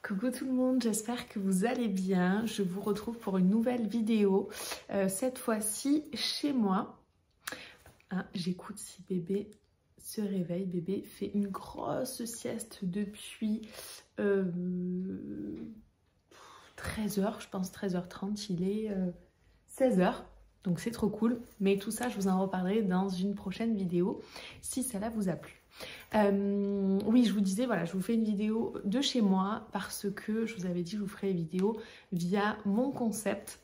Coucou tout le monde, j'espère que vous allez bien. Je vous retrouve pour une nouvelle vidéo, cette fois-ci chez moi. Hein, j'écoute si bébé se réveille. Bébé fait une grosse sieste depuis 13h, je pense 13h30, il est 16h. Donc c'est trop cool, mais tout ça je vous en reparlerai dans une prochaine vidéo si cela vous a plu. Oui, je vous disais, voilà, je vous fais une vidéo de chez moi parce que je vous avais dit que je vous ferai une vidéo via mon concept,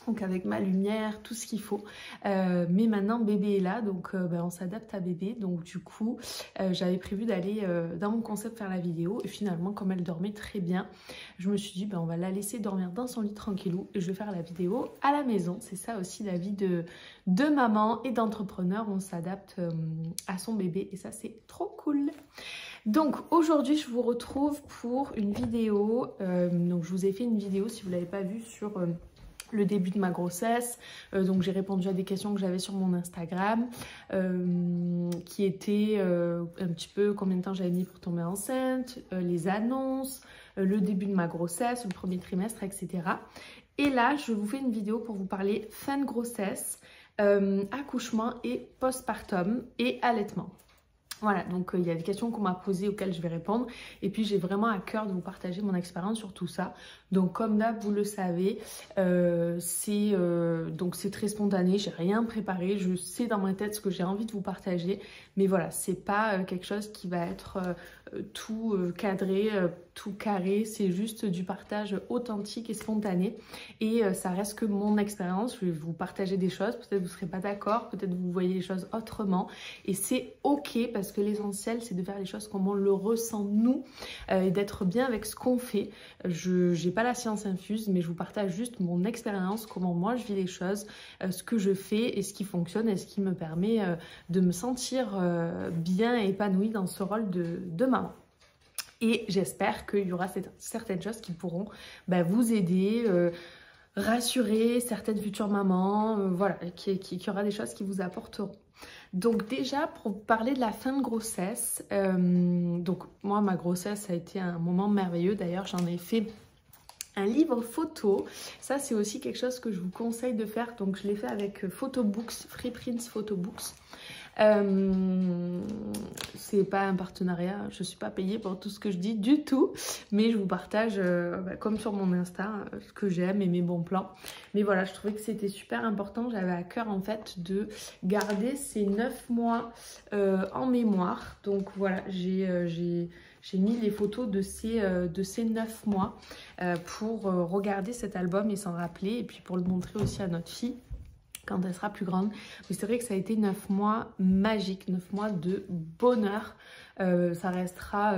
donc avec ma lumière, tout ce qu'il faut. Mais maintenant bébé est là, donc on s'adapte à bébé. Donc du coup, j'avais prévu d'aller dans mon concept faire la vidéo. Et finalement, comme elle dormait très bien, je me suis dit, on va la laisser dormir dans son lit tranquillou. Et je vais faire la vidéo à la maison. C'est ça aussi la vie de maman et d'entrepreneur. On s'adapte à son bébé et ça, c'est trop cool. Donc aujourd'hui, je vous retrouve pour une vidéo. Donc je vous ai fait une vidéo, si vous ne l'avez pas vue, sur... le début de ma grossesse, donc j'ai répondu à des questions que j'avais sur mon Instagram, qui étaient un petit peu combien de temps j'avais mis pour tomber enceinte, les annonces, le début de ma grossesse, le premier trimestre, etc. Et là, je vous fais une vidéo pour vous parler fin de grossesse, accouchement et postpartum et allaitement. Voilà, donc il y a des questions qu'on m'a posées auxquelles je vais répondre. Et puis j'ai vraiment à cœur de vous partager mon expérience sur tout ça. Donc comme d'hab, vous le savez, c'est très spontané, j'ai rien préparé. Je sais dans ma tête ce que j'ai envie de vous partager. Mais voilà, c'est pas quelque chose qui va être tout cadré, tout carré. C'est juste du partage authentique et spontané. Et ça reste que mon expérience. Je vais vous partager des choses. Peut-être vous ne serez pas d'accord, peut-être vous voyez les choses autrement. Et c'est ok parce que l'essentiel, c'est de faire les choses comme on le ressent nous et d'être bien avec ce qu'on fait. Je n'ai pas la science infuse, mais je vous partage juste mon expérience, comment moi je vis les choses, ce que je fais et ce qui fonctionne et ce qui me permet de me sentir bien et épanouie dans ce rôle de maman. Et j'espère qu'il y aura certaines choses qui pourront vous aider, rassurer certaines futures mamans, voilà, qu'il y aura des choses qui vous apporteront. Donc déjà, pour parler de la fin de grossesse, donc moi, ma grossesse a été un moment merveilleux. D'ailleurs, j'en ai fait un livre photo. Ça, c'est aussi quelque chose que je vous conseille de faire. Donc, je l'ai fait avec Photobooks, Free Prints Photobooks. C'est pas un partenariat, je suis pas payée pour tout ce que je dis du tout, mais je vous partage comme sur mon Insta ce que j'aime et mes bons plans. Mais voilà, je trouvais que c'était super important, j'avais à cœur en fait de garder ces 9 mois en mémoire. Donc voilà, j'ai mis les photos de ces 9 mois pour regarder cet album et s'en rappeler, et puis pour le montrer aussi à notre fille quand elle sera plus grande. Mais c'est vrai que ça a été 9 mois magiques, 9 mois de bonheur. Ça restera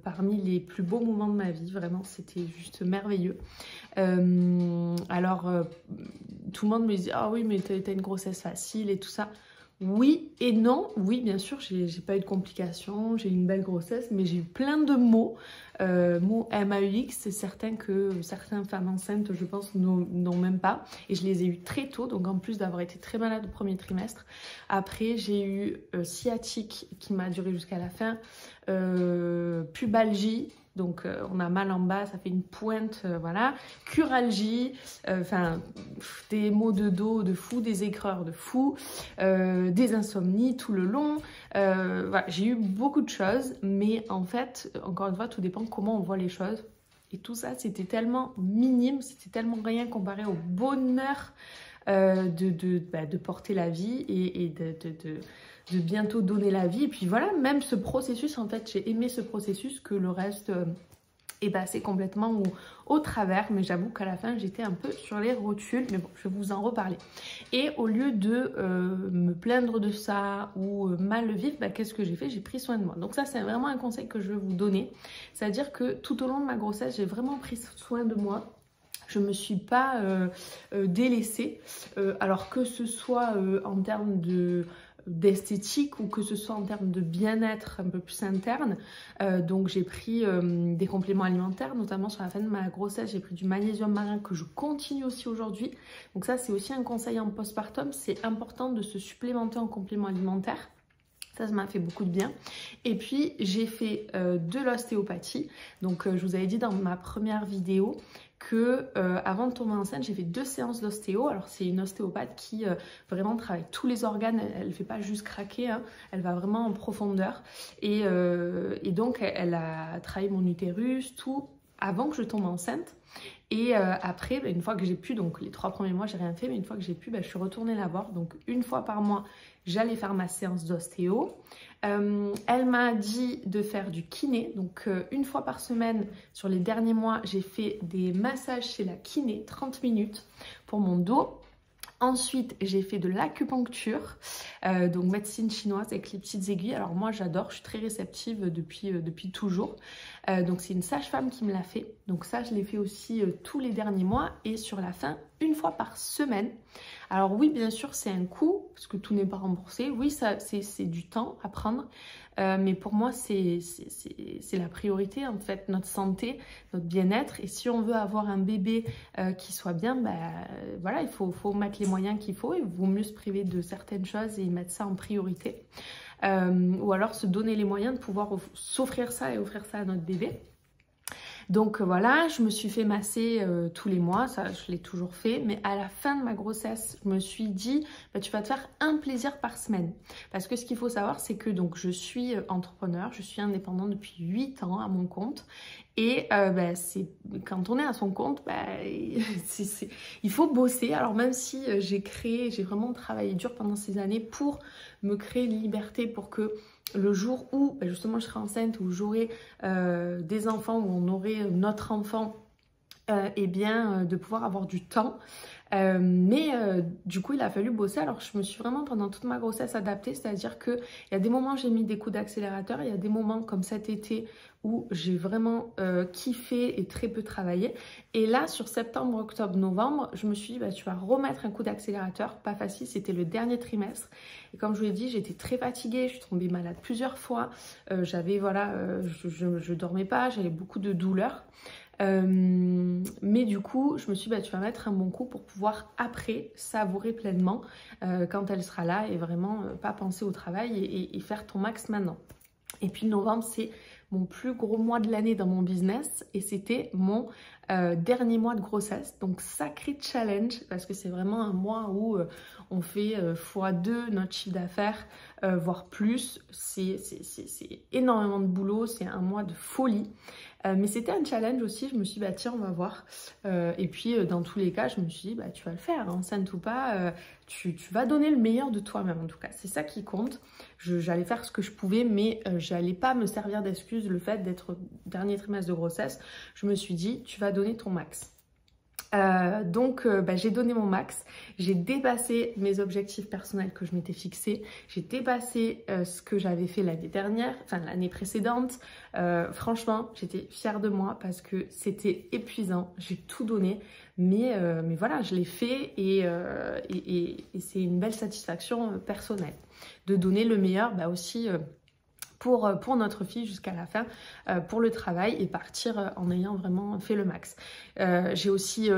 parmi les plus beaux moments de ma vie, vraiment, c'était juste merveilleux. Alors, tout le monde me dit « Ah oui, mais t'as une grossesse facile et tout ça ». Oui et non. Oui, bien sûr, j'ai pas eu de complications, j'ai eu une belle grossesse, mais j'ai eu plein de maux. Mots MAUX, c'est certain que certaines femmes enceintes, je pense, n'ont même pas. Et je les ai eu très tôt, donc en plus d'avoir été très malade au premier trimestre. Après, j'ai eu sciatique qui m'a duré jusqu'à la fin, pubalgie. Donc on a mal en bas, ça fait une pointe, voilà. Curalgie, des maux de dos de fou, des aigreurs de fou, des insomnies tout le long. Voilà, j'ai eu beaucoup de choses, mais en fait, encore une fois, tout dépend comment on voit les choses. Et tout ça, c'était tellement minime, c'était tellement rien comparé au bonheur de porter la vie et de bientôt donner la vie. Et puis voilà, même ce processus, en fait, j'ai aimé ce processus que le reste est passé complètement au travers. Mais j'avoue qu'à la fin, j'étais un peu sur les rotules. Mais bon, je vais vous en reparler. Et au lieu de me plaindre de ça ou mal le vivre, qu'est-ce que j'ai fait? J'ai pris soin de moi. Donc ça, c'est vraiment un conseil que je vais vous donner. C'est-à-dire que tout au long de ma grossesse, j'ai vraiment pris soin de moi. Je ne me suis pas délaissée, alors que ce soit en termes d'esthétique ou que ce soit en termes de bien-être un peu plus interne. Donc j'ai pris des compléments alimentaires, notamment sur la fin de ma grossesse, j'ai pris du magnésium marin que je continue aussi aujourd'hui. Donc ça, c'est aussi un conseil en postpartum, c'est important de se supplémenter en compléments alimentaires. Ça m'a fait beaucoup de bien. Et puis, j'ai fait de l'ostéopathie. Donc, je vous avais dit dans ma première vidéo que avant de tomber enceinte, j'ai fait 2 séances d'ostéo. Alors, c'est une ostéopathe qui vraiment travaille tous les organes. Elle ne fait pas juste craquer, hein. Elle va vraiment en profondeur. Et donc, elle a travaillé mon utérus, tout, avant que je tombe enceinte. Et après, une fois que j'ai pu, donc les 3 premiers mois, j'ai rien fait, mais une fois que j'ai pu, je suis retournée la voir. Donc, une fois par mois, j'allais faire ma séance d'ostéo. Elle m'a dit de faire du kiné. Donc, une fois par semaine, sur les derniers mois, j'ai fait des massages chez la kiné, 30 minutes pour mon dos. Ensuite, j'ai fait de l'acupuncture, donc médecine chinoise avec les petites aiguilles. Alors moi, j'adore, je suis très réceptive depuis toujours. Donc c'est une sage-femme qui me l'a fait. Donc ça, je l'ai fait aussi tous les derniers mois et sur la fin, une fois par semaine. Alors oui, bien sûr, c'est un coût parce que tout n'est pas remboursé. Oui, c'est du temps à prendre. Mais pour moi, c'est la priorité, en fait, notre santé, notre bien-être. Et si on veut avoir un bébé qui soit bien, voilà, il faut mettre les moyens qu'il faut. Il vaut mieux se priver de certaines choses et mettre ça en priorité. Ou alors se donner les moyens de pouvoir s'offrir ça et offrir ça à notre bébé. Donc voilà, je me suis fait masser tous les mois, ça je l'ai toujours fait, mais à la fin de ma grossesse, je me suis dit, tu vas te faire un plaisir par semaine. Parce que ce qu'il faut savoir, c'est que donc, je suis entrepreneur, je suis indépendante depuis 8 ans à mon compte. Et quand on est à son compte, il faut bosser. Alors même si j'ai vraiment travaillé dur pendant ces années pour me créer une liberté pour que le jour où justement je serai enceinte, où j'aurai des enfants, où on aurait notre enfant, de pouvoir avoir du temps. Du coup, il a fallu bosser. Alors, je me suis vraiment pendant toute ma grossesse adaptée, c'est-à-dire qu'il y a des moments où j'ai mis des coups d'accélérateur, il y a des moments comme cet été où j'ai vraiment kiffé et très peu travaillé. Et là, sur septembre, octobre, novembre, je me suis dit, tu vas remettre un coup d'accélérateur. Pas facile, c'était le dernier trimestre. Et comme je vous l'ai dit, j'étais très fatiguée, je suis tombée malade plusieurs fois. Je dormais pas, j'avais beaucoup de douleurs. Mais du coup, je me suis dit, tu vas mettre un bon coup pour pouvoir après savourer pleinement quand elle sera là et vraiment pas penser au travail et faire ton max maintenant. Et puis novembre, c'est mon plus gros mois de l'année dans mon business et c'était mon dernier mois de grossesse. Donc sacré challenge parce que c'est vraiment un mois où on fait x2 notre chiffre d'affaires, voire plus. C'est énormément de boulot, c'est un mois de folie. Mais c'était un challenge aussi, je me suis dit, tiens, on va voir. Et puis, dans tous les cas, je me suis dit, tu vas le faire, enceinte ou pas, tu vas donner le meilleur de toi-même, en tout cas. C'est ça qui compte. J'allais faire ce que je pouvais, mais j'allais pas me servir d'excuse le fait d'être dernier trimestre de grossesse. Je me suis dit, tu vas donner ton max. Donc j'ai donné mon max, j'ai dépassé mes objectifs personnels que je m'étais fixés, j'ai dépassé ce que j'avais fait l'année dernière, enfin l'année précédente. Franchement, j'étais fière de moi parce que c'était épuisant, j'ai tout donné, mais voilà, je l'ai fait et c'est une belle satisfaction personnelle de donner le meilleur aussi pour notre fille jusqu'à la fin, pour le travail et partir en ayant vraiment fait le max. J'ai aussi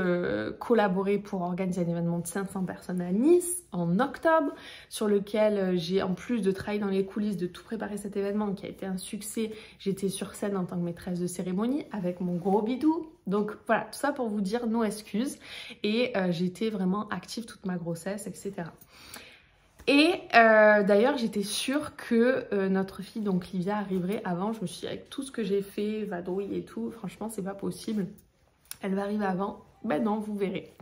collaboré pour organiser un événement de 500 personnes à Nice en octobre, sur lequel j'ai, en plus de travailler dans les coulisses, de tout préparer cet événement qui a été un succès, j'étais sur scène en tant que maîtresse de cérémonie avec mon gros bidou. Donc voilà, tout ça pour vous dire nos excuses. Et j'étais vraiment active toute ma grossesse, etc. Et d'ailleurs, j'étais sûre que notre fille, donc Livia, arriverait avant. Je me suis dit, avec tout ce que j'ai fait, vadrouille et tout, franchement, c'est pas possible. Elle va arriver avant. Ben non, vous verrez.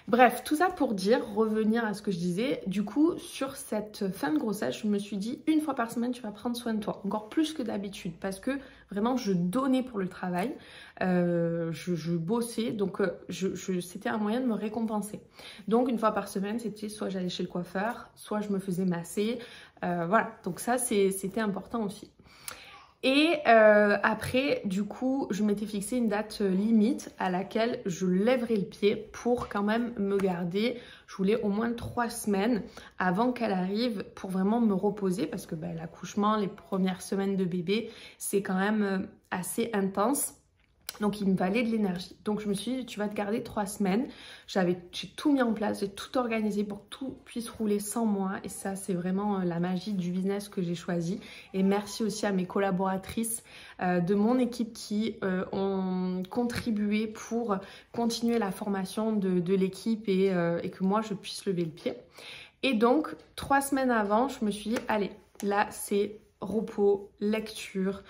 Bref, tout ça pour dire, revenir à ce que je disais. Du coup, sur cette fin de grossesse, je me suis dit, une fois par semaine, tu vas prendre soin de toi. Encore plus que d'habitude, parce que vraiment, je donnais pour le travail. Je bossais, donc c'était un moyen de me récompenser. Donc, une fois par semaine, c'était soit j'allais chez le coiffeur, soit je me faisais masser. Voilà, donc ça, c'était important aussi. Et après, du coup, je m'étais fixé une date limite à laquelle je lèverais le pied pour quand même me garder. Je voulais au moins 3 semaines avant qu'elle arrive pour vraiment me reposer parce que l'accouchement, les premières semaines de bébé, c'est quand même assez intense. Donc, il me fallait de l'énergie. Donc, je me suis dit, tu vas te garder 3 semaines. J'ai tout mis en place, j'ai tout organisé pour que tout puisse rouler sans moi. Et ça, c'est vraiment la magie du business que j'ai choisi. Et merci aussi à mes collaboratrices de mon équipe qui ont contribué pour continuer la formation de l'équipe et que moi, je puisse lever le pied. Et donc, 3 semaines avant, je me suis dit, allez, là, c'est repos, lecture,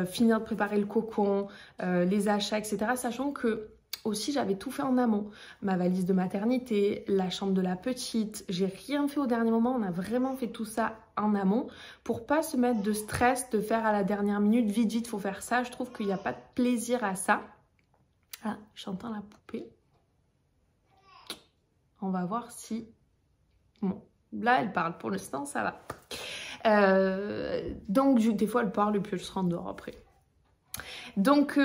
finir de préparer le cocon, les achats, etc. Sachant que aussi j'avais tout fait en amont. Ma valise de maternité, la chambre de la petite, j'ai rien fait au dernier moment. On a vraiment fait tout ça en amont pour pas se mettre de stress, de faire à la dernière minute, vite, vite, faut faire ça. Je trouve qu'il n'y a pas de plaisir à ça. Ah, j'entends la poupée. On va voir si... Bon, là elle parle, pour l'instant ça va. Donc des fois elle parle et puis elle se rendort après. Donc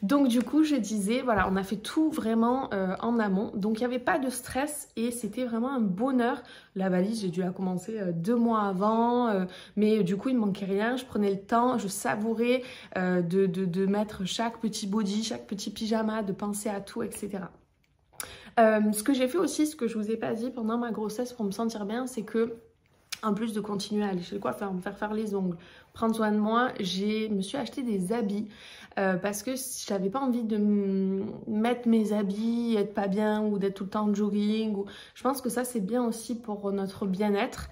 donc du coup je disais voilà, on a fait tout vraiment en amont, donc il n'y avait pas de stress et c'était vraiment un bonheur. La valise j'ai dû la commencer 2 mois avant, mais du coup il me manquait rien, je prenais le temps, je savourais de mettre chaque petit body, chaque petit pyjama, de penser à tout, etc. Ce que j'ai fait aussi, ce que je vous ai pas dit pendant ma grossesse pour me sentir bien, c'est que en plus de continuer à aller chez le coiffeur, me faire les ongles, prendre soin de moi, me suis acheté des habits parce que j'avais pas envie de mettre mes habits, être pas bien ou d'être tout le temps en jogging. Je pense que ça c'est bien aussi pour notre bien-être.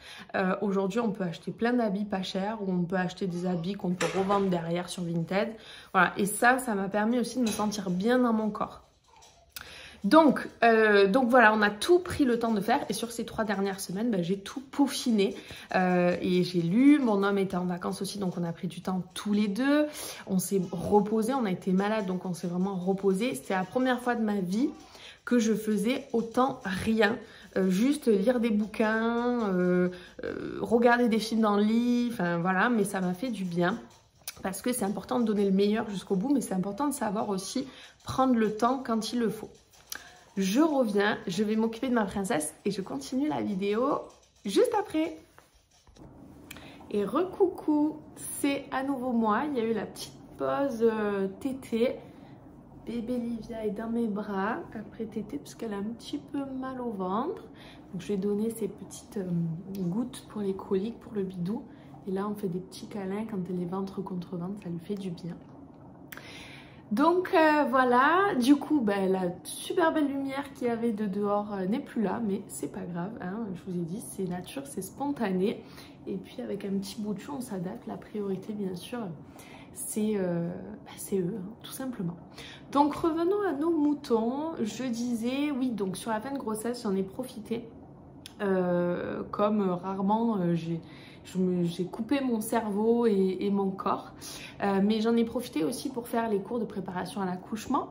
Aujourd'hui on peut acheter plein d'habits pas chers ou on peut acheter des habits qu'on peut revendre derrière sur Vinted. Voilà, et ça m'a permis aussi de me sentir bien dans mon corps. Donc voilà, on a tout pris le temps de faire et sur ces 3 dernières semaines, j'ai tout peaufiné et j'ai lu. Mon homme était en vacances aussi, donc on a pris du temps tous les deux. On s'est reposé, on a été malade, donc on s'est vraiment reposé. C'était la première fois de ma vie que je faisais autant rien. Juste lire des bouquins, regarder des films dans le lit, enfin voilà, mais ça m'a fait du bien. Parce que c'est important de donner le meilleur jusqu'au bout, mais c'est important de savoir aussi prendre le temps quand il le faut. Je reviens, je vais m'occuper de ma princesse et je continue la vidéo juste après. Et recoucou, c'est à nouveau moi. Il y a eu la petite pause tétée. Bébé Livia est dans mes bras après tétée parce qu'elle a un petit peu mal au ventre. Donc je vais donner ces petites gouttes pour les coliques, pour le bidou. Et là on fait des petits câlins quand elle est ventre contre ventre, ça lui fait du bien. Donc voilà, du coup la super belle lumière qu'il y avait de dehors n'est plus là, mais c'est pas grave, hein, je vous ai dit c'est nature, c'est spontané. Et puis avec un petit bout de chou on s'adapte, la priorité bien sûr c'est eux, hein, tout simplement. Donc revenons à nos moutons, je disais oui, donc sur la fin de grossesse j'en ai profité, comme rarement j'ai coupé mon cerveau et mon corps, mais j'en ai profité aussi pour faire les cours de préparation à l'accouchement.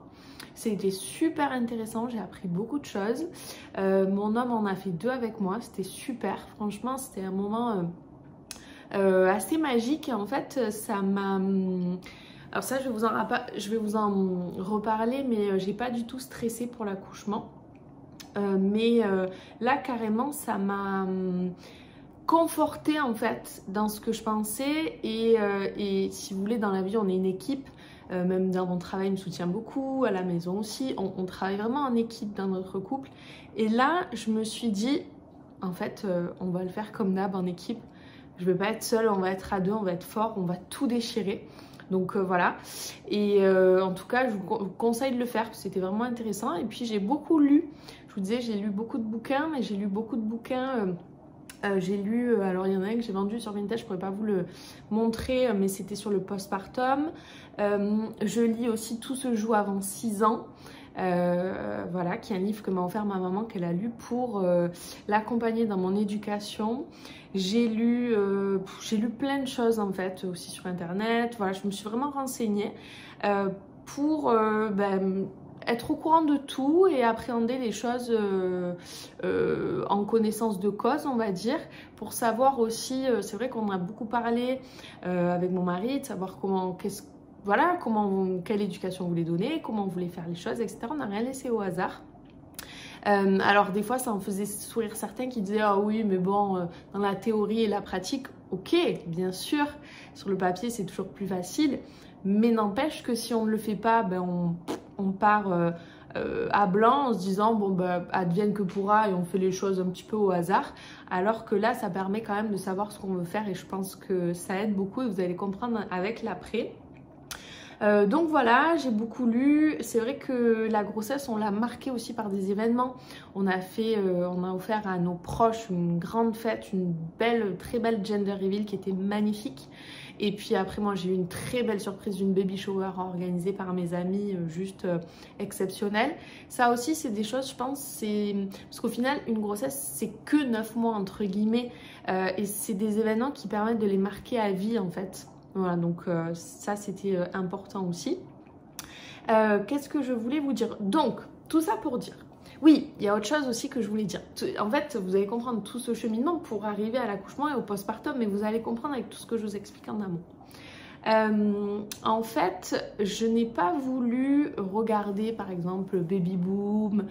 C'était super intéressant, j'ai appris beaucoup de choses. Mon homme en a fait 2 avec moi, c'était super. Franchement, c'était un moment assez magique. Et en fait, ça m'a... Alors ça, je vais vous en reparler, mais j'ai pas du tout stressé pour l'accouchement. Là, carrément, ça m'a... confortée en fait dans ce que je pensais et si vous voulez dans la vie on est une équipe, même dans mon travail il me soutient beaucoup, à la maison aussi, on travaille vraiment en équipe dans notre couple et là je me suis dit en fait on va le faire comme d'hab en équipe, je vais pas être seule, on va être à 2, on va être fort, on va tout déchirer. Donc voilà, et en tout cas je vous conseille de le faire, c'était vraiment intéressant. Et puis j'ai beaucoup lu, je vous disais j'ai lu beaucoup de bouquins, mais j'ai lu beaucoup de bouquins. J'ai lu, alors il y en a un que j'ai vendu sur Vinted, je ne pourrais pas vous le montrer, mais c'était sur le postpartum. Je lis aussi Tout se joue avant 6 ans, voilà, qui est un livre que m'a offert ma maman, qu'elle a lu pour l'accompagner dans mon éducation. J'ai lu plein de choses en fait, aussi sur internet, voilà, je me suis vraiment renseignée pour... être au courant de tout et appréhender les choses en connaissance de cause, on va dire, pour savoir aussi, c'est vrai qu'on a beaucoup parlé avec mon mari, de savoir quelle éducation on voulait donner, comment on voulait faire les choses, etc. On n'a rien laissé au hasard. Alors des fois ça en faisait sourire certains qui disaient ah oui mais bon dans la théorie et la pratique, ok bien sûr sur le papier c'est toujours plus facile, mais n'empêche que si on ne le fait pas, ben on part à blanc en se disant bon ben advienne que pourra et on fait les choses un petit peu au hasard, alors que là ça permet quand même de savoir ce qu'on veut faire et je pense que ça aide beaucoup et vous allez comprendre avec l'après. Donc voilà, j'ai beaucoup lu. C'est vrai que la grossesse, on l'a marquée aussi par des événements. On a offert à nos proches une grande fête, une très belle gender reveal qui était magnifique. Et puis après, moi, j'ai eu une très belle surprise d'une baby shower organisée par mes amis, juste exceptionnelle. Ça aussi, c'est des choses, je pense, parce qu'au final, une grossesse, c'est que 9 mois, entre guillemets. Et c'est des événements qui permettent de les marquer à vie, en fait. Voilà, donc ça c'était important aussi. Qu'est-ce que je voulais vous dire? Donc, tout ça pour dire. Oui, il y a autre chose aussi que je voulais dire. En fait, vous allez comprendre tout ce cheminement pour arriver à l'accouchement et au postpartum, mais vous allez comprendre avec tout ce que je vous explique en amont. En fait, je n'ai pas voulu regarder par exemple Baby Boom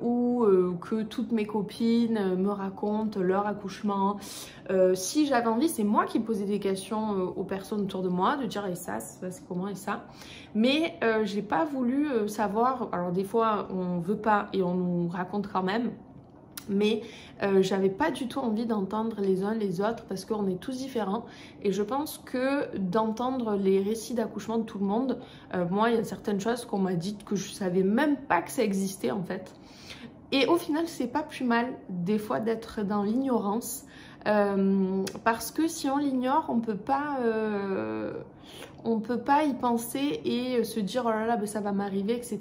ou que toutes mes copines me racontent leur accouchement. Si j'avais envie, c'est moi qui posais des questions aux personnes autour de moi, de dire et ça c'est comment et ça. Mais j'ai pas voulu savoir. Alors des fois on veut pas et on nous raconte quand même. Mais j'avais pas du tout envie d'entendre les uns les autres parce qu'on est tous différents et je pense que d'entendre les récits d'accouchement de tout le monde, moi il y a certaines choses qu'on m'a dites que je savais même pas que ça existait en fait. Et au final c'est pas plus mal des fois d'être dans l'ignorance parce que si on l'ignore on peut pas y penser et se dire oh là là ben ça va m'arriver etc.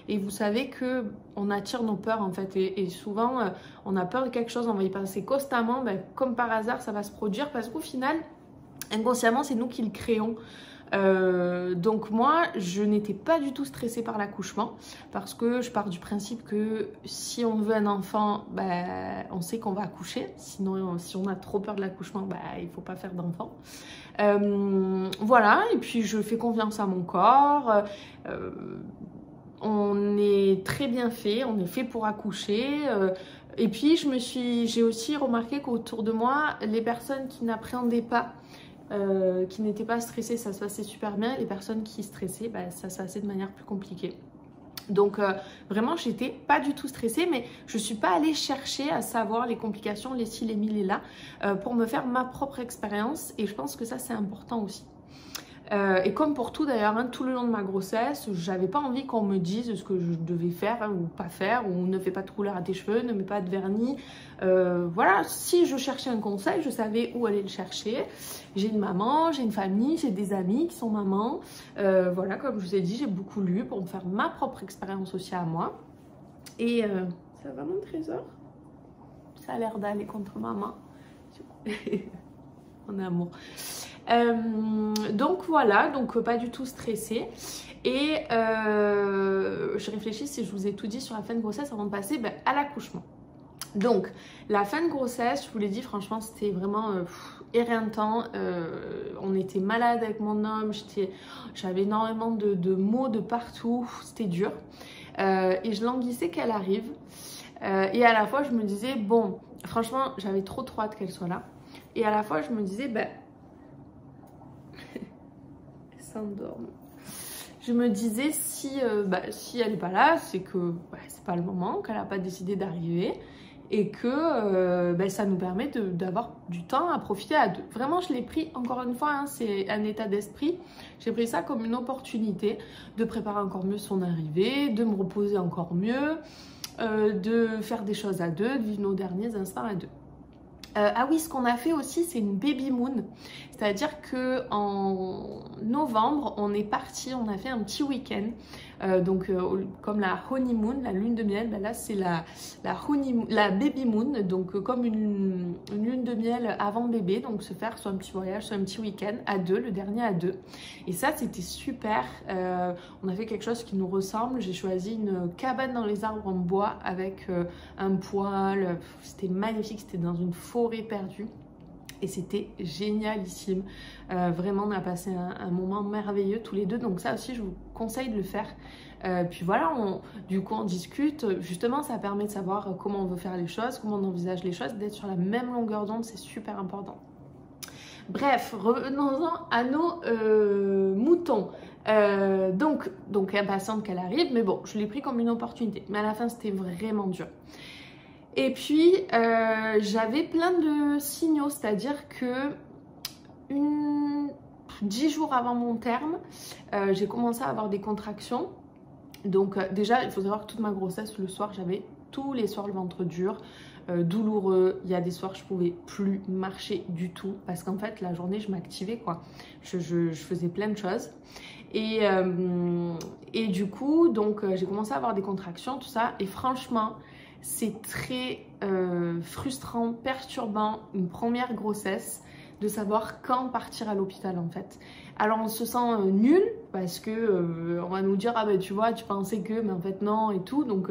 Et vous savez que on attire nos peurs en fait et souvent on a peur de quelque chose, on va y penser constamment, ben, comme par hasard ça va se produire parce qu'au final inconsciemment c'est nous qui le créons. Donc moi je n'étais pas du tout stressée par l'accouchement parce que je pars du principe que si on veut un enfant bah, on sait qu'on va accoucher, sinon si on a trop peur de l'accouchement bah, il faut pas faire d'enfant. Voilà, et puis je fais confiance à mon corps. On est très bien fait, on est fait pour accoucher. Et puis j'ai aussi remarqué qu'autour de moi, les personnes qui n'appréhendaient pas, qui n'étaient pas stressées, ça se passait super bien. Les personnes qui stressaient, bah, ça se passait de manière plus compliquée. Donc vraiment j'étais pas du tout stressée, mais je suis pas allée chercher à savoir les complications, les ci, les mi, les là, pour me faire ma propre expérience et je pense que ça c'est important aussi. Et comme pour tout d'ailleurs, hein, tout le long de ma grossesse, j'avais pas envie qu'on me dise ce que je devais faire hein, ou pas faire, ou ne fais pas de couleur à tes cheveux, ne mets pas de vernis. Voilà, si je cherchais un conseil, je savais où aller le chercher. J'ai une maman, j'ai une famille, j'ai des amis qui sont mamans. Voilà, comme je vous ai dit, j'ai beaucoup lu pour me faire ma propre expérience aussi à moi. Et ça va mon trésor? Ça a l'air d'aller contre maman. En amour. Donc voilà, donc pas du tout stressée. Et je réfléchis si je vous ai tout dit sur la fin de grossesse avant de passer à l'accouchement. Donc la fin de grossesse, je vous l'ai dit, franchement c'était vraiment éreintant. On était malade avec mon homme, j'avais énormément de maux de partout, c'était dur. Et je languissais qu'elle arrive. Et à la fois je me disais, bon, franchement j'avais trop hâte qu'elle soit là. Et à la fois je me disais, elle s'endorme. Je me disais si elle n'est pas là, c'est que c'est pas le moment, qu'elle n'a pas décidé d'arriver et que ça nous permet d'avoir du temps à profiter à deux. Vraiment, je l'ai pris, encore une fois, hein, c'est un état d'esprit. J'ai pris ça comme une opportunité de préparer encore mieux son arrivée, de me reposer encore mieux, de faire des choses à deux, de vivre nos derniers instants à deux. Ah oui, ce qu'on a fait aussi, c'est une baby moon. C'est-à-dire qu'en novembre, on est parti, on a fait un petit week-end. Comme la honeymoon, la lune de miel, là c'est la baby moon, donc comme une lune de miel avant bébé, donc se faire soit un petit voyage, soit un petit week-end à deux, le dernier à deux. Et ça c'était super, on a fait quelque chose qui nous ressemble. J'ai choisi une cabane dans les arbres en bois avec un poêle, c'était magnifique, c'était dans une forêt perdue. et c'était génialissime. Vraiment, on a passé un moment merveilleux tous les deux, donc ça aussi, je vous conseille de le faire. Puis voilà, du coup, on discute. Justement, ça permet de savoir comment on veut faire les choses, comment on envisage les choses, d'être sur la même longueur d'onde, c'est super important. Bref, revenons-en à nos moutons. Donc impatiente qu'elle arrive, mais bon, je l'ai pris comme une opportunité. Mais à la fin, c'était vraiment dur. Et puis, j'avais plein de signaux, c'est-à-dire que 10 jours avant mon terme, j'ai commencé à avoir des contractions. Donc déjà, il faut savoir que toute ma grossesse, le soir, j'avais tous les soirs le ventre dur, douloureux. Il y a des soirs, je pouvais plus marcher du tout parce qu'en fait, la journée, je m'activais quoi. Je faisais plein de choses. Et du coup, donc j'ai commencé à avoir des contractions, tout ça. Et franchement, c'est très frustrant, perturbant, une première grossesse, de savoir quand partir à l'hôpital en fait. Alors on se sent nul parce que on va nous dire ah ben tu vois tu pensais que mais en fait non et tout donc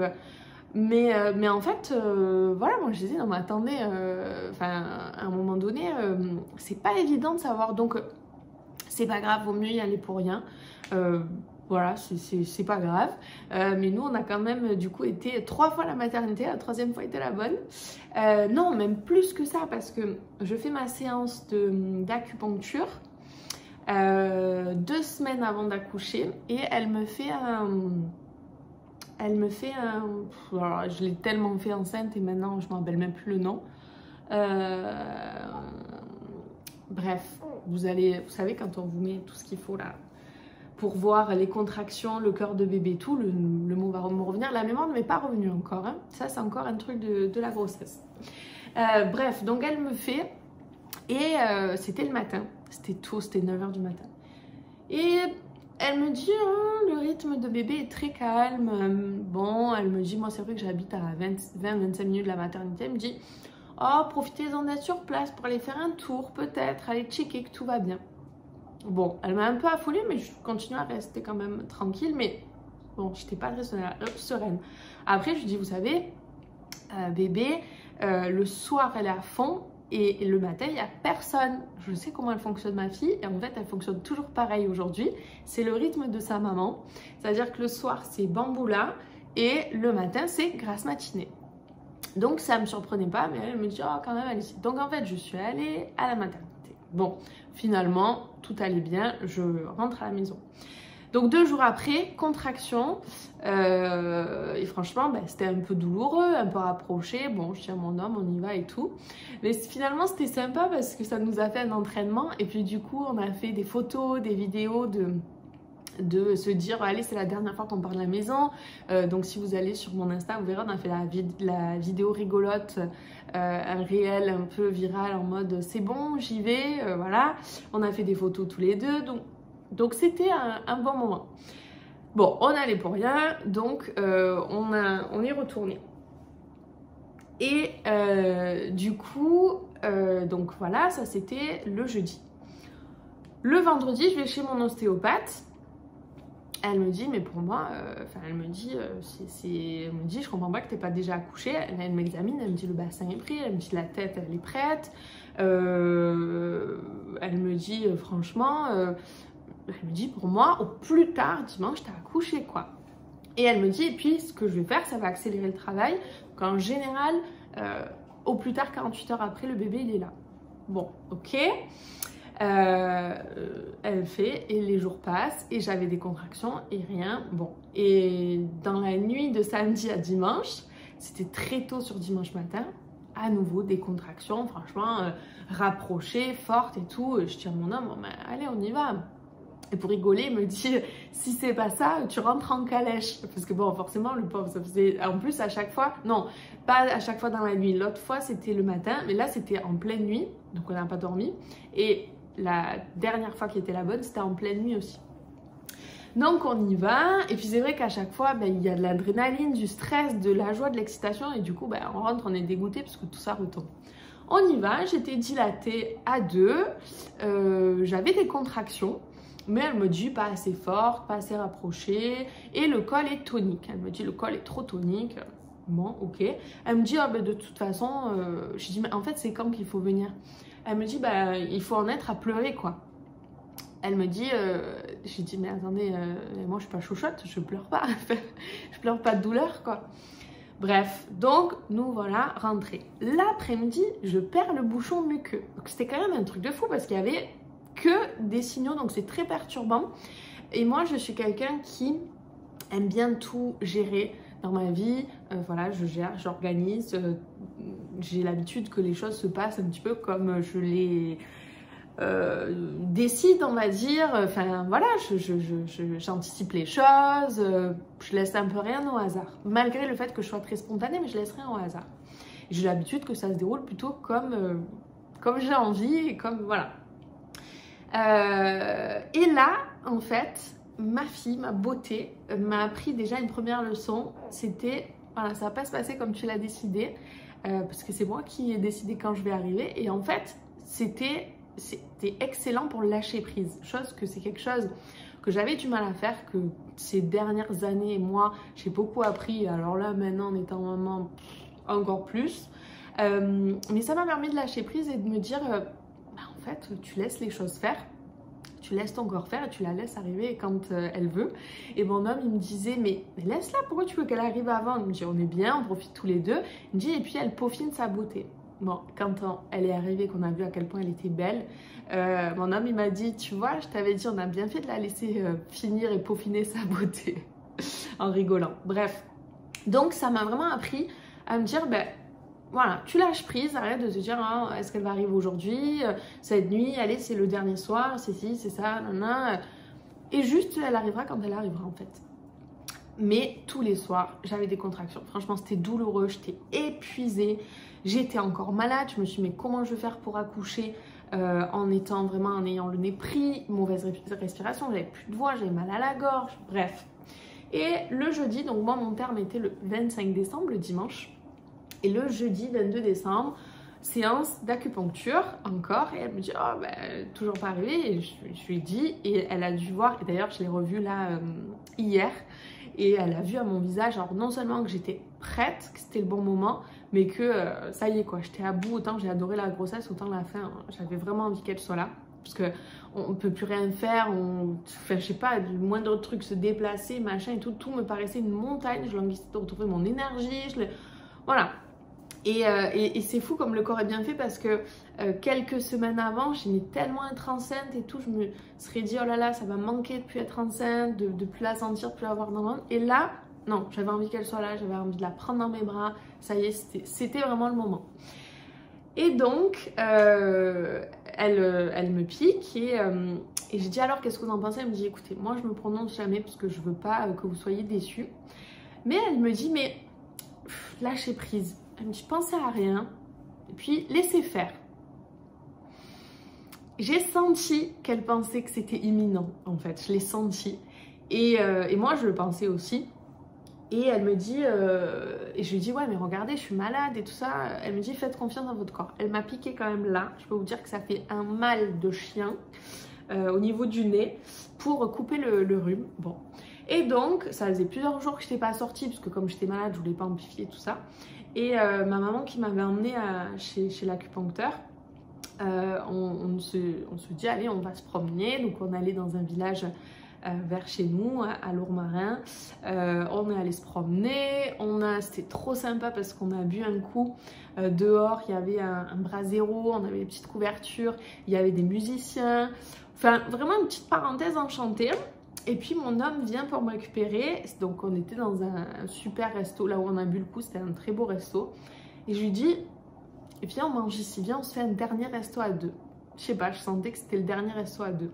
mais en fait voilà moi je disais non mais attendez enfin à un moment donné c'est pas évident de savoir donc c'est pas grave, vaut mieux y aller pour rien. Voilà, c'est pas grave. Mais nous, on a quand même, du coup, été 3 fois à la maternité. La 3e fois était la bonne. Non, même plus que ça, parce que je fais ma séance d'acupuncture 2 semaines avant d'accoucher. Et elle me fait un... Alors, je l'ai tellement fait enceinte et maintenant, je ne me rappelle même plus le nom. Bref, vous savez, quand on vous met tout ce qu'il faut là... pour voir les contractions, le cœur de bébé, tout, le mot va me revenir. La mémoire ne m'est pas revenue encore. Hein. Ça, c'est encore un truc de la grossesse. Bref, donc elle me fait. Et c'était le matin. C'était tôt, c'était 9 h du matin. Et elle me dit, oh, le rythme de bébé est très calme. Bon, elle me dit, moi, c'est vrai que j'habite à 20-25 minutes de la maternité. Elle me dit, oh, profitez-en d'être sur place pour aller faire un tour, peut-être, aller checker que tout va bien. Bon, elle m'a un peu affolée, mais je continue à rester quand même tranquille. Mais bon, j'étais pas très sereine. Après, je lui dis, vous savez, bébé, le soir, elle est à fond. Et le matin, il n'y a personne. Je sais comment elle fonctionne, ma fille. Et en fait, elle fonctionne toujours pareil aujourd'hui. C'est le rythme de sa maman. C'est-à-dire que le soir, c'est bamboula. Et le matin, c'est grasse matinée. Donc, ça ne me surprenait pas. Mais elle me dit, oh, quand même, elle est ici. Donc, en fait, je suis allée à la maternité. Bon, finalement, tout allait bien. Je rentre à la maison. Donc 2 jours après, contraction, et franchement, ben, c'était un peu douloureux, un peu rapproché. Bon, je tiens mon homme, on y va et tout. Mais finalement, c'était sympa parce que ça nous a fait un entraînement. Et puis du coup, on a fait des photos, des vidéos de se dire, allez, c'est la dernière fois qu'on part de la maison. Donc si vous allez sur mon Insta, vous verrez, on a fait la vidéo rigolote, un réel un peu viral en mode, c'est bon, j'y vais, voilà. On a fait des photos tous les deux, donc c'était un bon moment. Bon, on allait pour rien, donc on est retourné. Et du coup, donc voilà, ça c'était le jeudi. Le vendredi, je vais chez mon ostéopathe. Elle me dit, mais pour moi, elle me dit, je comprends pas que t'aies pas déjà accouché. Elle m'examine, elle me dit le bassin est pris, elle me dit la tête, elle est prête. Elle me dit, franchement, elle me dit pour moi, au plus tard, dimanche, t'as accouché, quoi. Et elle me dit, et puis ce que je vais faire, ça va accélérer le travail. Donc en général, au plus tard, 48 heures après, le bébé, il est là. Bon, ok. Elle fait et les jours passent et j'avais des contractions et rien. Bon, et dans la nuit de samedi à dimanche, c'était très tôt sur dimanche matin, à nouveau des contractions, franchement rapprochées, fortes et tout. Je tire mon homme, bon, ben, allez, on y va. Et pour rigoler, il me dit, si c'est pas ça, tu rentres en calèche. Parce que bon, forcément, le pauvre, ça faisait... En plus, à chaque fois, non, pas à chaque fois dans la nuit. L'autre fois, c'était le matin, mais là, c'était en pleine nuit, donc on n'a pas dormi. Et la dernière fois qui était la bonne, c'était en pleine nuit aussi. Donc on y va, et puis c'est vrai qu'à chaque fois, ben, il y a de l'adrénaline, du stress, de la joie, de l'excitation, et du coup, ben, on rentre, on est dégoûté parce que tout ça retombe. On y va, j'étais dilatée à 2, j'avais des contractions, mais elle me dit pas assez forte, pas assez rapprochée, et le col est tonique. Elle me dit le col est trop tonique. Bon, ok. Elle me dit, ah, ben, de toute façon, je dis, mais en fait, c'est quand qu'il faut venir? Elle me dit, bah, il faut en être à pleurer, quoi. Elle me dit, j'ai dit, mais attendez, moi je suis pas chouchotte, je pleure pas. Je pleure pas de douleur, quoi. Bref, donc nous voilà rentrés. L'après-midi, je perds le bouchon muqueux. Donc c'était quand même un truc de fou parce qu'il y avait que des signaux, donc c'est très perturbant. Et moi, je suis quelqu'un qui aime bien tout gérer dans ma vie. Voilà, je gère, j'organise. J'ai l'habitude que les choses se passent un petit peu comme je les décide, on va dire. Enfin voilà, j'anticipe les choses, je laisse un peu rien au hasard, malgré le fait que je sois très spontanée, mais je laisse rien au hasard. J'ai l'habitude que ça se déroule plutôt comme j'ai envie et comme voilà. Et là, en fait, ma fille, ma beauté, m'a appris déjà une première leçon. C'était, voilà, ça va pas se passer comme tu l'as décidé, parce que c'est moi qui ai décidé quand je vais arriver. Et en fait, c'était excellent pour lâcher prise. C'est quelque chose que j'avais du mal à faire, que ces dernières années, moi, j'ai beaucoup appris. Alors là, maintenant, en étant maman, encore plus. Mais ça m'a permis de lâcher prise et de me dire, en fait, tu laisses les choses faire. Tu laisses ton corps faire et tu la laisses arriver quand elle veut. Et mon homme, il me disait, mais laisse-la, pourquoi tu veux qu'elle arrive avant? Il me dit, on est bien, on profite tous les deux. Il me dit, et puis elle peaufine sa beauté. Bon, quand elle est arrivée, qu'on a vu à quel point elle était belle, mon homme, il m'a dit, tu vois, je t'avais dit, on a bien fait de la laisser finir et peaufiner sa beauté, en rigolant. Bref, donc ça m'a vraiment appris à me dire, ben, voilà, tu lâches prise, arrête de te dire, hein, est-ce qu'elle va arriver aujourd'hui, cette nuit, allez, c'est le dernier soir, c'est ci, c'est ça, nanana. Et juste, elle arrivera quand elle arrivera, en fait. Mais tous les soirs, j'avais des contractions. Franchement, c'était douloureux, j'étais épuisée. J'étais encore malade. Je me suis dit, mais comment je vais faire pour accoucher en ayant le nez pris, mauvaise respiration, j'avais plus de voix, j'avais mal à la gorge, bref. Et le jeudi, donc moi, mon terme était le 25 décembre, le dimanche. Et le jeudi 22 décembre, séance d'acupuncture encore. Et elle me dit, oh, ben, toujours pas arrivé. Et je lui ai dit, et elle a dû voir, et d'ailleurs, je l'ai revue là hier. Et elle a vu à mon visage, alors non seulement que j'étais prête, que c'était le bon moment, mais que ça y est quoi, j'étais à bout. Autant j'ai adoré la grossesse, autant la fin, j'avais vraiment envie qu'elle soit là. Parce qu'on ne peut plus rien faire, enfin, je sais pas, le moindre truc se déplacer, machin et tout, tout me paraissait une montagne. Je languissais de retrouver mon énergie, voilà. Et c'est fou comme le corps est bien fait parce que quelques semaines avant, j'aimais tellement être enceinte et tout, je me serais dit oh là là, ça va me manquer de plus être enceinte, de plus la sentir, de plus la voir dans le monde. Et là, non, j'avais envie qu'elle soit là, j'avais envie de la prendre dans mes bras, ça y est, c'était vraiment le moment. Et donc, elle me pique et j'ai dit alors qu'est-ce que vous en pensez? Elle me dit écoutez, moi je me prononce jamais parce que je veux pas que vous soyez déçus. Mais elle me dit mais lâchez prise. Elle me dit pensez à rien et puis laissez faire. J'ai senti qu'elle pensait que c'était imminent en fait, je l'ai senti et moi je le pensais aussi. Et elle me dit, et je lui dis ouais mais regardez je suis malade et tout ça. Elle me dit faites confiance dans votre corps. Elle m'a piqué quand même là, je peux vous dire que ça fait un mal de chien au niveau du nez pour couper le rhume. Bon. Et donc ça faisait plusieurs jours que je n'étais pas sortie parce que comme j'étais malade je voulais pas amplifier tout ça. Et ma maman qui m'avait emmenée chez l'acupuncteur, on se dit allez on va se promener. Donc on allait dans un village vers chez nous à Lourmarin, on est allé se promener, c'était trop sympa parce qu'on a bu un coup dehors, il y avait un brasero, on avait des petites couvertures, il y avait des musiciens, enfin vraiment une petite parenthèse enchantée. Et puis mon homme vient pour me récupérer, donc on était dans un super resto, là où on a bu le coup, c'était un très beau resto. Et je lui dis, viens on mange ici, viens on se fait un dernier resto à deux. Je sais pas, je sentais que c'était le dernier resto à deux.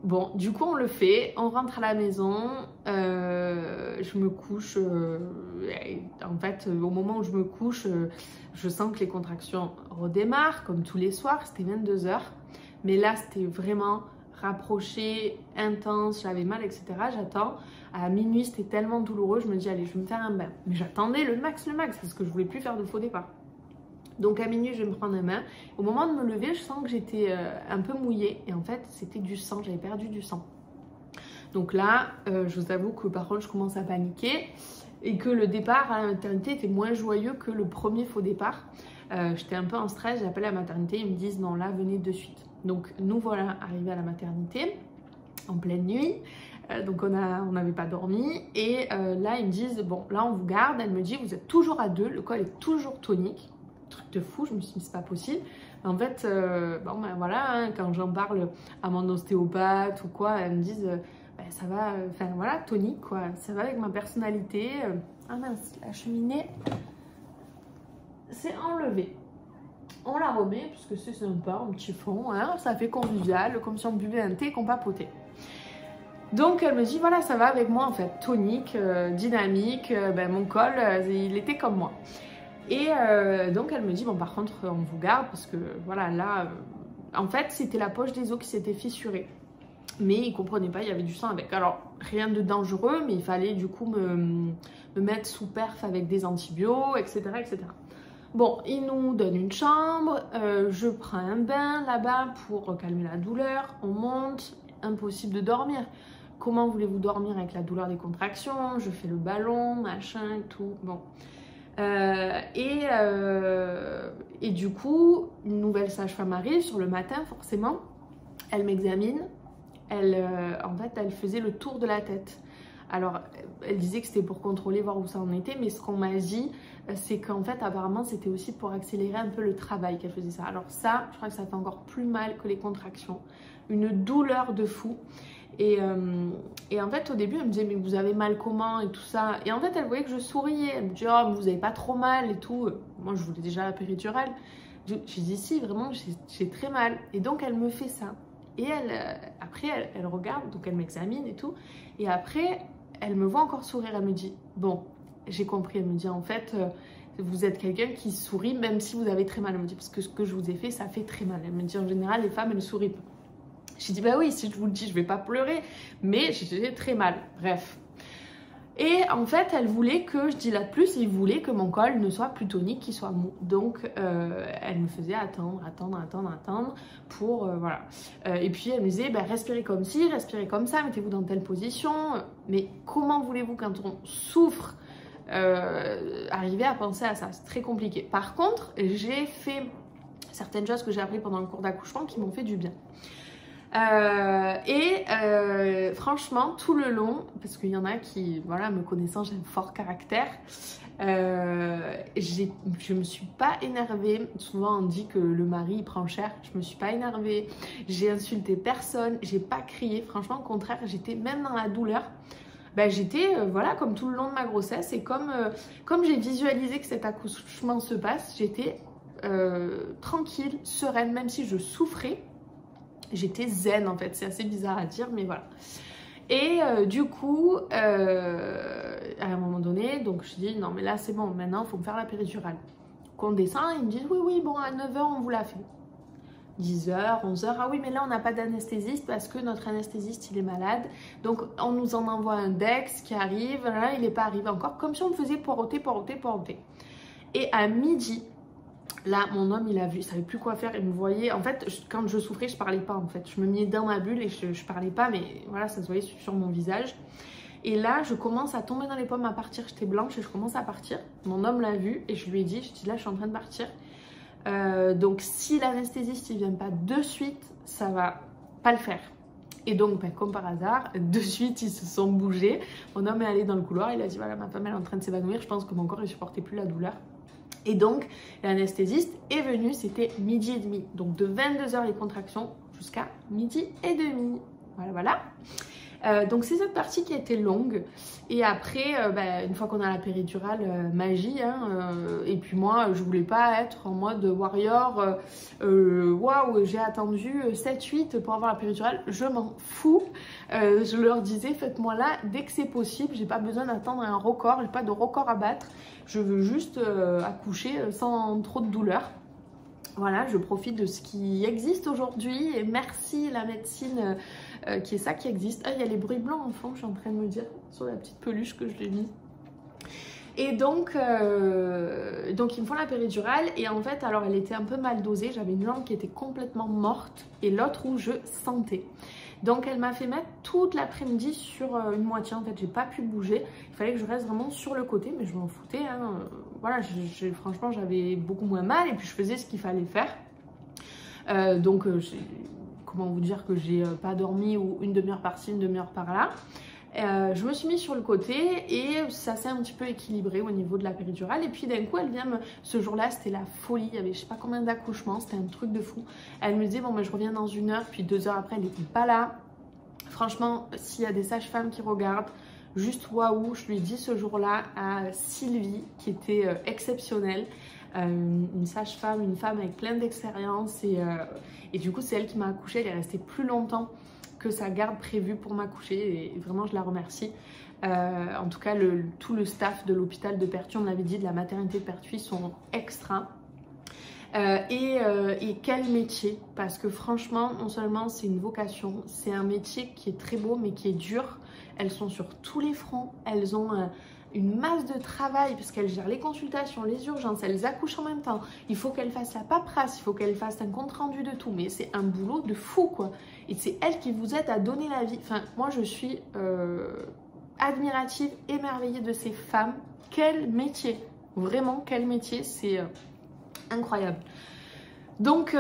Bon, du coup on le fait, on rentre à la maison, je me couche, en fait au moment où je me couche, je sens que les contractions redémarrent comme tous les soirs, c'était 22 h. Mais là c'était vraiment rapproché, intense, j'avais mal etc. J'attends, à minuit c'était tellement douloureux, je me dis allez je vais me faire un bain. Mais j'attendais le max parce que je voulais plus faire de faux départ. Donc à minuit, je vais me prendre un bain. Au moment de me lever, je sens que j'étais un peu mouillée. Et en fait, c'était du sang. J'avais perdu du sang. Donc là, je vous avoue que par contre, je commence à paniquer. Et que le départ à la maternité était moins joyeux que le premier faux départ. J'étais un peu en stress, j'appelle la maternité, ils me disent non là venez de suite. Donc nous voilà arrivés à la maternité en pleine nuit. Donc on n'avait pas dormi et là ils me disent bon là on vous garde, elle me dit vous êtes toujours à 2, le col est toujours tonique, truc de fou, je me suis dit c'est pas possible. En fait bon ben voilà hein, quand j'en parle à mon ostéopathe ou quoi, elles me disent ben, ça va, enfin voilà tonique quoi, ça va avec ma personnalité. Ah mince, la cheminée s'est enlevée. On la remet parce que c'est sympa, un petit fond, hein, ça fait convivial, comme si on buvait un thé et qu'on papotait. Donc elle me dit voilà ça va avec moi en fait, tonique, dynamique, ben, mon col il était comme moi. Et donc elle me dit bon par contre on vous garde parce que voilà là en fait c'était la poche des os qui s'était fissurée. Mais ils comprenaient pas, il y avait du sang avec. Alors rien de dangereux mais il fallait du coup me mettre sous perf avec des antibiotiques etc etc. Bon, ils nous donnent une chambre, je prends un bain là-bas pour calmer la douleur, on monte, impossible de dormir. Comment voulez-vous dormir avec la douleur des contractions? Je fais le ballon, machin, tout. Bon. Et du coup, une nouvelle sage-femme arrive sur le matin, forcément. Elle m'examine. En fait, elle faisait le tour de la tête. Alors, elle disait que c'était pour contrôler, voir où ça en était. Mais ce qu'on m'a dit, c'est qu'en fait, apparemment, c'était aussi pour accélérer un peu le travail qu'elle faisait ça. Alors ça, je crois que ça fait encore plus mal que les contractions. Une douleur de fou. Et en fait au début elle me disait mais vous avez mal comment et tout ça, et en fait elle voyait que je souriais, elle me dit oh vous avez pas trop mal et tout. Moi je voulais déjà la péridurale, j'ai dit si vraiment j'ai très mal, et donc elle me fait ça et après elle regarde, donc elle m'examine et tout, et après elle me voit encore sourire, elle me dit bon j'ai compris, elle me dit en fait vous êtes quelqu'un qui sourit même si vous avez très mal, elle me dit parce que ce que je vous ai fait ça fait très mal, elle me dit en général les femmes elles sourient pas. J'ai dit bah oui si je vous le dis je vais pas pleurer mais j'ai très mal, bref. Et en fait elle voulait que je dilate plus, et il voulait que mon col ne soit plus tonique, qu'il soit mou. Donc elle me faisait attendre pour voilà. Et puis elle me disait bah, respirez comme ci, respirez comme ça, mettez-vous dans telle position. Mais comment voulez-vous quand on souffre arriver à penser à ça? C'est très compliqué. Par contre j'ai fait certaines choses que j'ai appris pendant le cours d'accouchement qui m'ont fait du bien. Franchement tout le long, parce qu'il y en a qui, voilà, me connaissant j'ai un fort caractère, je me suis pas énervée. Souvent on dit que le mari il prend cher, je me suis pas énervée, j'ai insulté personne, j'ai pas crié, franchement au contraire j'étais même dans la douleur. Ben, j'étais voilà comme tout le long de ma grossesse, et comme j'ai visualisé que cet accouchement se passe, j'étais tranquille, sereine, même si je souffrais. J'étais zen en fait, c'est assez bizarre à dire mais voilà. Et du coup, à un moment donné, donc je dis non mais là c'est bon, maintenant il faut me faire la péridurale. Qu'on descend, ils me disent oui bon à 9h on vous l'a fait. 10h, 11h, ah oui mais là on n'a pas d'anesthésiste parce que notre anesthésiste il est malade. Donc on nous en envoie un Dex qui arrive, là il n'est pas arrivé encore, comme si on me faisait poireauter. Et à midi, là, mon homme, il a vu, il savait plus quoi faire, il me voyait. En fait, quand je souffrais, je parlais pas en fait. Je me mis dans ma bulle et je parlais pas, mais voilà, ça se voyait sur mon visage. Et là, je commence à tomber dans les pommes, à partir. J'étais blanche et je commence à partir. Mon homme l'a vu et je lui ai dit, là, je suis en train de partir. Donc, si l'anesthésiste, il vient pas de suite, ça va pas le faire. Et donc, ben, comme par hasard, de suite, ils se sont bougés. Mon homme est allé dans le couloir, il a dit, voilà, ma femme, elle est en train de s'évanouir. Je pense que mon corps, il supportait plus la douleur. Et donc l'anesthésiste est venu, c'était 12h30. Donc de 22h les contractions jusqu'à 12h30. Voilà. Donc c'est cette partie qui a été longue. Et après, une fois qu'on a la péridurale, magie. Hein, et puis moi, je voulais pas être en mode warrior. Waouh, j'ai attendu 7-8 pour avoir la péridurale. Je m'en fous. Je leur disais, faites-moi là dès que c'est possible. J'ai pas besoin d'attendre un record. J'ai pas de record à battre. Je veux juste accoucher sans trop de douleur. Voilà, je profite de ce qui existe aujourd'hui et merci la médecine qui est ça qui existe. Ah, il y a les bruits blancs en fond, je suis en train de me dire, sur la petite peluche que je l'ai mise. Et donc ils me font la péridurale et en fait, alors elle était un peu mal dosée. J'avais une langue qui était complètement morte et l'autre où je sentais. Donc elle m'a fait mettre toute l'après-midi sur une moitié. En fait, j'ai pas pu bouger. Il fallait que je reste vraiment sur le côté, mais je m'en foutais. Hein. voilà, franchement j'avais beaucoup moins mal et puis je faisais ce qu'il fallait faire. Donc comment vous dire que j'ai pas dormi ou une demi-heure par-ci, une demi-heure par-là. Je me suis mis sur le côté et ça s'est un petit peu équilibré au niveau de la péridurale. Et puis d'un coup, elle vient ce jour-là, c'était la folie. Il y avait je sais pas combien d'accouchements, c'était un truc de fou. Elle me disait, bon, ben, je reviens dans 1 heure, puis 2 heures après, elle n'était pas là. Franchement, s'il y a des sages-femmes qui regardent, juste waouh, je lui ai dit ce jour-là à Sylvie, qui était exceptionnelle. Une sage-femme, une femme avec plein d'expérience et du coup, c'est elle qui m'a accouchée. Elle est restée plus longtemps que sa garde prévue pour m'accoucher et vraiment je la remercie. En tout cas tout le staff de l'hôpital de Pertuis, on l'avait dit, de la maternité de Pertuis, sont extra. Et quel métier, parce que franchement non seulement c'est une vocation, c'est un métier qui est très beau mais qui est dur. Elles sont sur tous les fronts, elles ont une masse de travail puisqu'elles gèrent les consultations, les urgences, elles accouchent en même temps. Il faut qu'elles fassent la paperasse, il faut qu'elles fassent un compte rendu de tout. Mais c'est un boulot de fou quoi. Et c'est elles qui vous aident à donner la vie. Enfin, moi je suis admirative, émerveillée de ces femmes. Quel métier, vraiment quel métier, c'est incroyable. Donc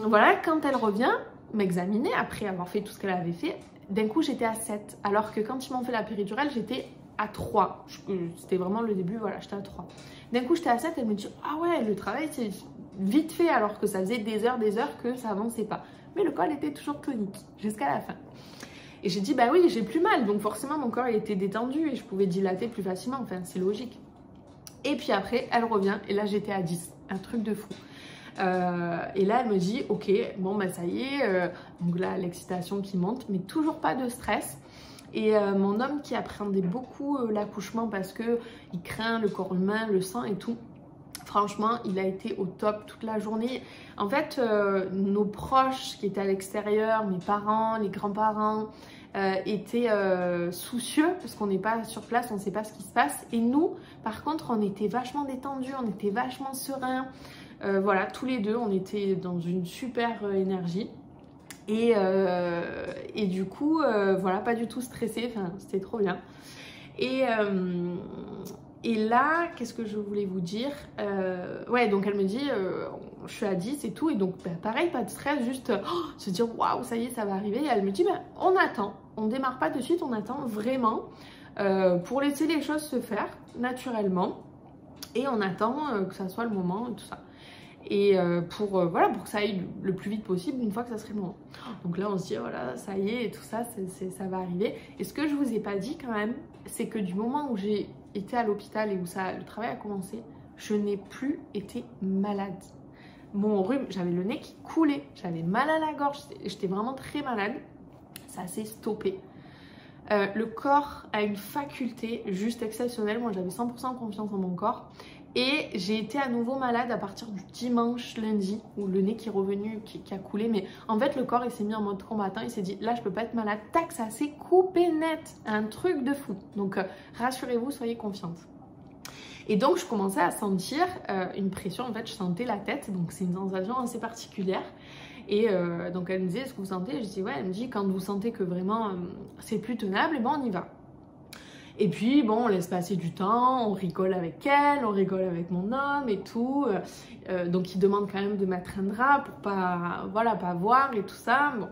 voilà, quand elle revient m'examiner après avoir fait tout ce qu'elle avait fait, d'un coup j'étais à 7. Alors que quand ils m'ont fait la péridurale, j'étais à 3. C'était vraiment le début, voilà, j'étais à 3. D'un coup, j'étais à 7, elle me dit « Ah ouais, le travail, c'est vite fait », alors que ça faisait des heures que ça avançait pas. Mais le col était toujours tonique, jusqu'à la fin. Et j'ai dit « Bah oui, j'ai plus mal », donc forcément, mon corps il était détendu et je pouvais dilater plus facilement, enfin, c'est logique. Et puis après, elle revient, et là, j'étais à 10, un truc de fou. Et là, elle me dit « Ok, bon, bah ça y est, donc là, l'excitation qui monte, mais toujours pas de stress ». Et mon homme qui appréhendait beaucoup l'accouchement parce que il craint le corps humain, le sang et tout. Franchement, il a été au top toute la journée. En fait, nos proches qui étaient à l'extérieur, mes parents, les grands-parents, étaient soucieux parce qu'on n'est pas sur place, on ne sait pas ce qui se passe. Et nous, par contre, on était vachement détendus, on était vachement sereins. Voilà, tous les deux, on était dans une super énergie. Et du coup, voilà, pas du tout stressée, enfin, c'était trop bien. Et là, qu'est-ce que je voulais vous dire, ouais, donc elle me dit, je suis à 10 et tout, et donc bah, pareil, pas de stress, juste se dire, waouh, ça y est, ça va arriver. Et elle me dit, bah, on attend, on démarre pas de suite, on attend vraiment pour laisser les choses se faire naturellement. Et on attend que ça soit le moment et tout ça. Et voilà, pour que ça aille le plus vite possible une fois que ça serait le moment. Donc là on se dit voilà, ça y est et tout ça, ça va arriver. Et ce que je vous ai pas dit quand même, c'est que du moment où j'ai été à l'hôpital et où le travail a commencé, je n'ai plus été malade. Mon rhume, j'avais le nez qui coulait, j'avais mal à la gorge, j'étais vraiment très malade. Ça s'est stoppé. Le corps a une faculté juste exceptionnelle. Moi j'avais 100% confiance en mon corps. Et j'ai été à nouveau malade à partir du dimanche, lundi, où le nez qui est revenu, qui a coulé. Mais en fait, le corps, il s'est mis en mode combattant. Il s'est dit, là, je peux pas être malade. Tac, ça s'est coupé net. Un truc de fou. Donc, rassurez-vous, soyez confiante. Et donc, je commençais à sentir une pression. En fait, je sentais la tête. Donc, c'est une sensation assez particulière. Et donc, elle me disait, est-ce que vous sentez? Je dis, ouais. Elle me dit, quand vous sentez que vraiment, c'est plus tenable, et ben, on y va. Et puis, bon, on laisse passer du temps, on rigole avec elle, on rigole avec mon homme et tout. Donc, il demande quand même de mettre un drap pour pas, voilà, pas voir et tout ça. Bon,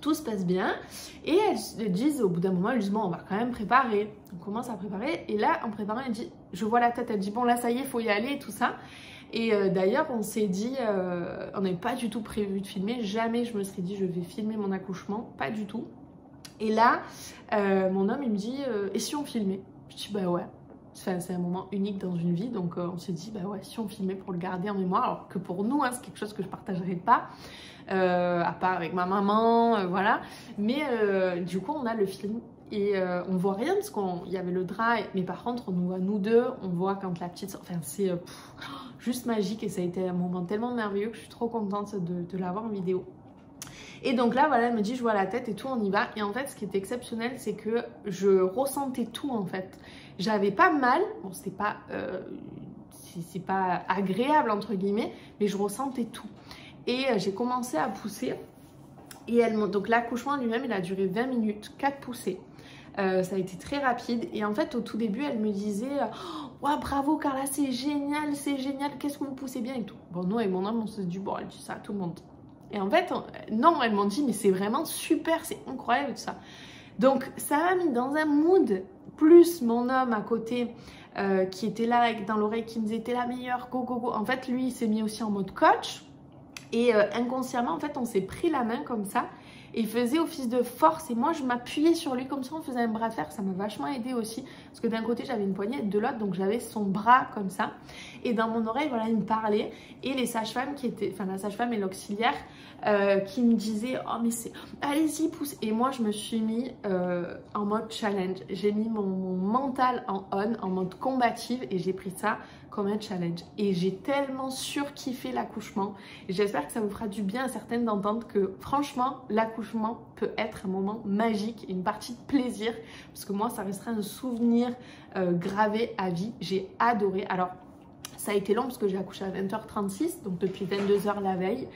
tout se passe bien. Et elles disent, au bout d'un moment, elles disent, bon, on va quand même préparer. On commence à préparer. Et là, en préparant, elle dit, je vois la tête. Elle dit, bon, là, ça y est, il faut y aller et tout ça. Et d'ailleurs, on s'est dit, on n'avait pas du tout prévu de filmer. Jamais je me serais dit, je vais filmer mon accouchement. Pas du tout. Et là, mon homme, il me dit, et si on filmait? Je dis, bah ouais, c'est un moment unique dans une vie, donc on s'est dit, bah ouais, si on filmait pour le garder en mémoire, alors que pour nous, hein, c'est quelque chose que je partagerai pas, à part avec ma maman, voilà. Mais du coup, on a le film et on voit rien parce qu'il y avait le drap, mais par contre, on nous voit nous deux, on voit quand la petite, enfin, c'est juste magique et ça a été un moment tellement merveilleux que je suis trop contente de l'avoir en vidéo. Et donc là, voilà, elle me dit, je vois la tête et tout, on y va. Et en fait, ce qui est exceptionnel, c'est que je ressentais tout, en fait. J'avais pas mal, bon, c'est pas agréable, entre guillemets, mais je ressentais tout. Et j'ai commencé à pousser. Et donc l'accouchement lui-même, il a duré 20 minutes, 4 poussées. Ça a été très rapide. Et en fait, au tout début, elle me disait oh, ouais, bravo Carla, c'est génial, qu'est-ce que vous poussez bien et tout. Bon, nous et mon homme, on se dit bon, elle dit ça à tout le monde. Et en fait, non, elles m'ont dit mais c'est vraiment super, c'est incroyable tout ça. Donc, ça m'a mis dans un mood, plus mon homme à côté qui était là dans l'oreille, qui me disait t'es la meilleure, go, go, go. En fait, lui, il s'est mis aussi en mode coach. Et inconsciemment, en fait, on s'est pris la main comme ça. Et il faisait office de force. Et moi, je m'appuyais sur lui comme ça, on faisait un bras de fer. Ça m'a vachement aidé aussi. Parce que d'un côté, j'avais une poignée, de l'autre, donc j'avais son bras comme ça. Et dans mon oreille, voilà, il me parlait. Et les sages-femmes qui étaient, enfin la sage-femme et l'auxiliaire qui me disaient oh mais c'est, allez-y, pousse. Et moi, je me suis mis en mode challenge. J'ai mis mon mental en on, en mode combative. Et j'ai pris ça comme un challenge. Et j'ai tellement surkiffé l'accouchement. Et j'espère que ça vous fera du bien à certaines d'entendre que franchement, l'accouchement peut être un moment magique, une partie de plaisir. Parce que moi, ça restera un souvenir gravé à vie. J'ai adoré. Alors, ça a été long parce que j'ai accouché à 20h36, donc depuis 22h la veille.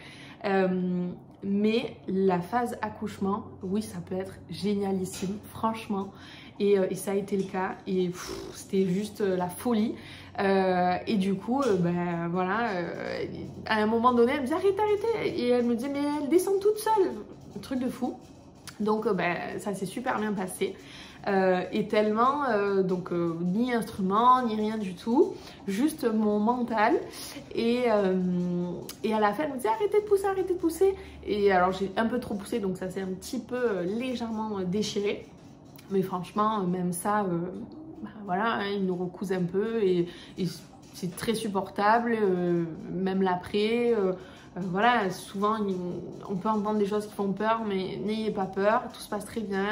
Mais la phase accouchement, oui, ça peut être génialissime, franchement. Et ça a été le cas. Et c'était juste la folie. Et du coup, ben voilà, à un moment donné, elle me dit arrêtez. Et elle me dit mais elle descend toute seule. Un truc de fou. Donc ben, ça s'est super bien passé. Et tellement, donc ni instrument, ni rien du tout, juste mon mental. Et à la fin, elle me dit arrêtez de pousser. Et alors j'ai un peu trop poussé, donc ça s'est un petit peu légèrement déchiré. Mais franchement, même ça, voilà, hein, il nous recouse un peu et c'est très supportable, même l'après. Voilà, souvent on peut entendre des choses qui font peur, mais n'ayez pas peur, tout se passe très bien.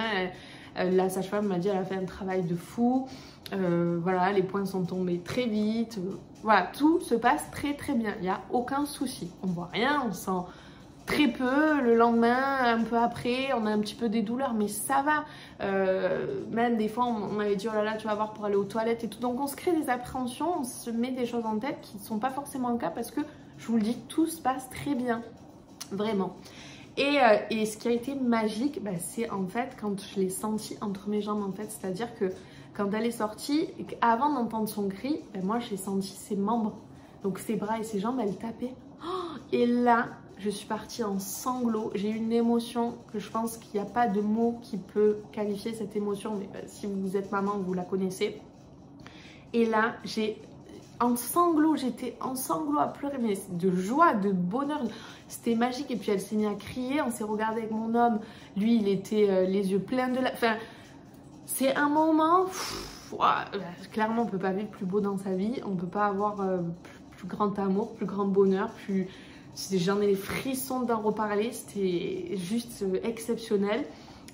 La sage-femme m'a dit elle a fait un travail de fou, voilà, les points sont tombés très vite, voilà, tout se passe très très bien, il n'y a aucun souci, on voit rien, on sent très peu, le lendemain, un peu après, on a un petit peu des douleurs, mais ça va, même des fois on m'avait dit oh là là tu vas voir pour aller aux toilettes et tout, donc on se crée des appréhensions, on se met des choses en tête qui ne sont pas forcément le cas parce que je vous le dis, tout se passe très bien, vraiment. Et ce qui a été magique, bah, c'est en fait quand je l'ai senti entre mes jambes en fait, c'est-à-dire que quand elle est sortie, avant d'entendre son cri, bah, moi j'ai senti ses membres, donc ses bras et ses jambes, elles tapaient. Oh, et là, je suis partie en sanglots, j'ai eu une émotion que je pense qu'il n'y a pas de mot qui peut qualifier cette émotion, mais bah, si vous êtes maman, vous la connaissez. Et là, j'étais en sanglots à pleurer, mais de joie, de bonheur, c'était magique. Et puis elle s'est mise à crier, on s'est regardé avec mon homme, lui il était les yeux pleins de la... Enfin, c'est un moment, clairement on ne peut pas vivre plus beau dans sa vie, on ne peut pas avoir plus grand amour, plus grand bonheur, j'en ai les frissons d'en reparler, c'était juste exceptionnel.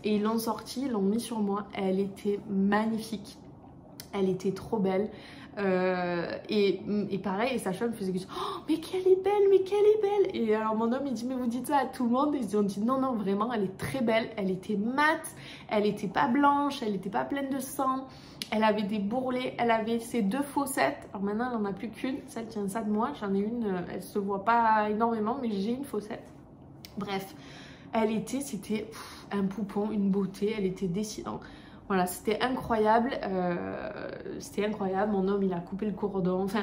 Et ils l'ont sortie, ils l'ont mis sur moi, elle était magnifique, elle était trop belle. Et pareil, et Sacha me faisait que oh mais qu'elle est belle. Et alors mon homme il dit mais vous dites ça à tout le monde, et ils ont dit non vraiment elle est très belle, elle était mate, elle était pas blanche, elle était pas pleine de sang, elle avait des bourrelets, elle avait ses 2 fossettes. Alors maintenant elle en a plus qu'une, celle tient ça de moi, j'en ai une, elle se voit pas énormément mais j'ai une fossette. Bref, c'était un poupon, une beauté, elle était décidante. Voilà, c'était incroyable, mon homme il a coupé le cordon, enfin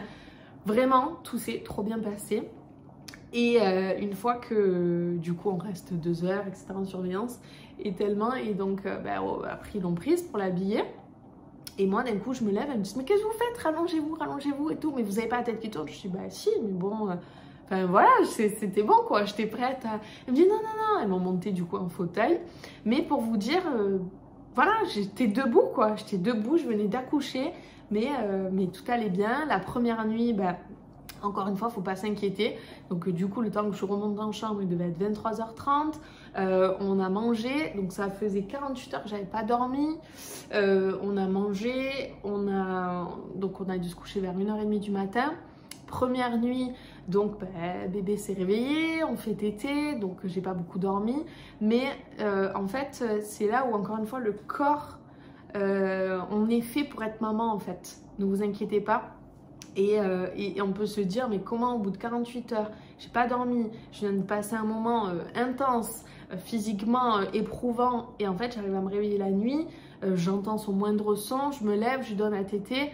vraiment tout s'est trop bien passé. Et une fois que du coup on reste 2 heures etc en surveillance et tellement, et donc après ils l'ont prise pour l'habiller. Et moi d'un coup je me lève, elle me dit mais qu'est-ce que vous faites, rallongez-vous et tout, mais vous avez pas la tête qui tourne. Je dis bah si mais bon, enfin voilà, c'était bon quoi, j'étais prête à... Elle me dit non, elles m'ont monté du coup en fauteuil, mais pour vous dire... voilà, j'étais debout quoi, je venais d'accoucher, mais tout allait bien. La première nuit, bah, encore une fois, il ne faut pas s'inquiéter. Donc du coup, le temps que je remonte en chambre, il devait être 23h30. On a mangé, donc ça faisait 48 heures que j'avais pas dormi. On a mangé, on a dû se coucher vers 1h30 du matin. Première nuit, donc bébé s'est réveillé, on fait tété, donc j'ai pas beaucoup dormi. Mais en fait, c'est là où encore une fois le corps, on est fait pour être maman en fait. Ne vous inquiétez pas. Et on peut se dire mais comment au bout de 48 heures, j'ai pas dormi, je viens de passer un moment intense, physiquement éprouvant, et en fait j'arrive à me réveiller la nuit. j'entends son moindre son, je me lève, je lui donne à téter.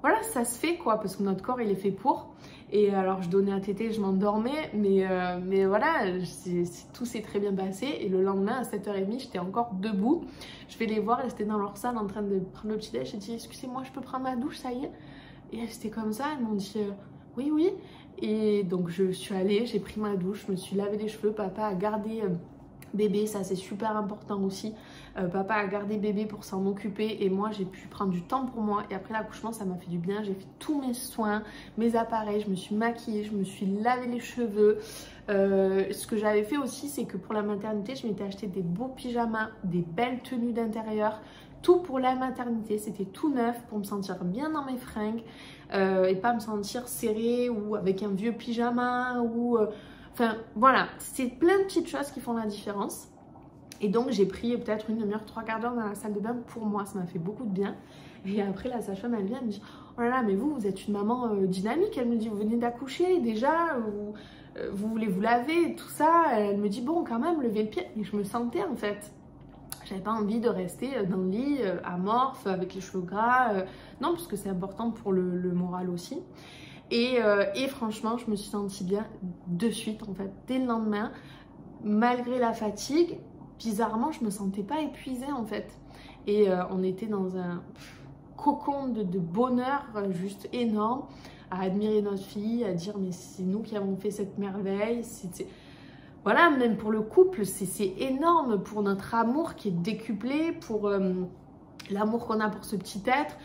Voilà, ça se fait quoi, parce que notre corps il est fait pour. Et alors je donnais à téter, je m'endormais, mais voilà, tout s'est très bien passé. Et le lendemain à 7h30, j'étais encore debout. Je vais les voir, elles étaient dans leur salle en train de prendre le petit déj. J'ai dit excusez-moi, je peux prendre ma douche, ça y est. Et elles étaient comme ça, elles m'ont dit oui, oui. Et donc je suis allée, j'ai pris ma douche, je me suis lavé les cheveux, papa a gardé bébé, ça c'est super important aussi. Papa a gardé bébé pour s'en occuper et moi j'ai pu prendre du temps pour moi. Et après l'accouchement ça m'a fait du bien, j'ai fait tous mes soins, mes appareils, je me suis maquillée, je me suis lavé les cheveux. Ce que j'avais fait aussi c'est que pour la maternité je m'étais acheté des beaux pyjamas, des belles tenues d'intérieur. Tout pour la maternité, c'était tout neuf pour me sentir bien dans mes fringues et pas me sentir serrée ou avec un vieux pyjama ou... Enfin voilà, c'est plein de petites choses qui font la différence. Et donc j'ai pris peut-être une demi-heure, 3/4 d'heure dans la salle de bain pour moi, ça m'a fait beaucoup de bien. Et après la sage-femme elle vient, elle me dit oh là là mais vous êtes une maman dynamique, elle me dit vous venez d'accoucher déjà, vous voulez vous laver, tout ça. Elle me dit bon quand même levez le pied. Et je me sentais en fait, j'avais pas envie de rester dans le lit amorphe avec les cheveux gras, non parce que c'est important pour le moral aussi. Et franchement, je me suis sentie bien de suite, en fait, dès le lendemain. Malgré la fatigue, bizarrement, je me sentais pas épuisée, en fait. Et on était dans un cocon de bonheur juste énorme, à admirer notre fille, à dire mais c'est nous qui avons fait cette merveille. Voilà, même pour le couple, c'est énorme pour notre amour qui est décuplé, pour... l'amour qu'on a pour ce petit être.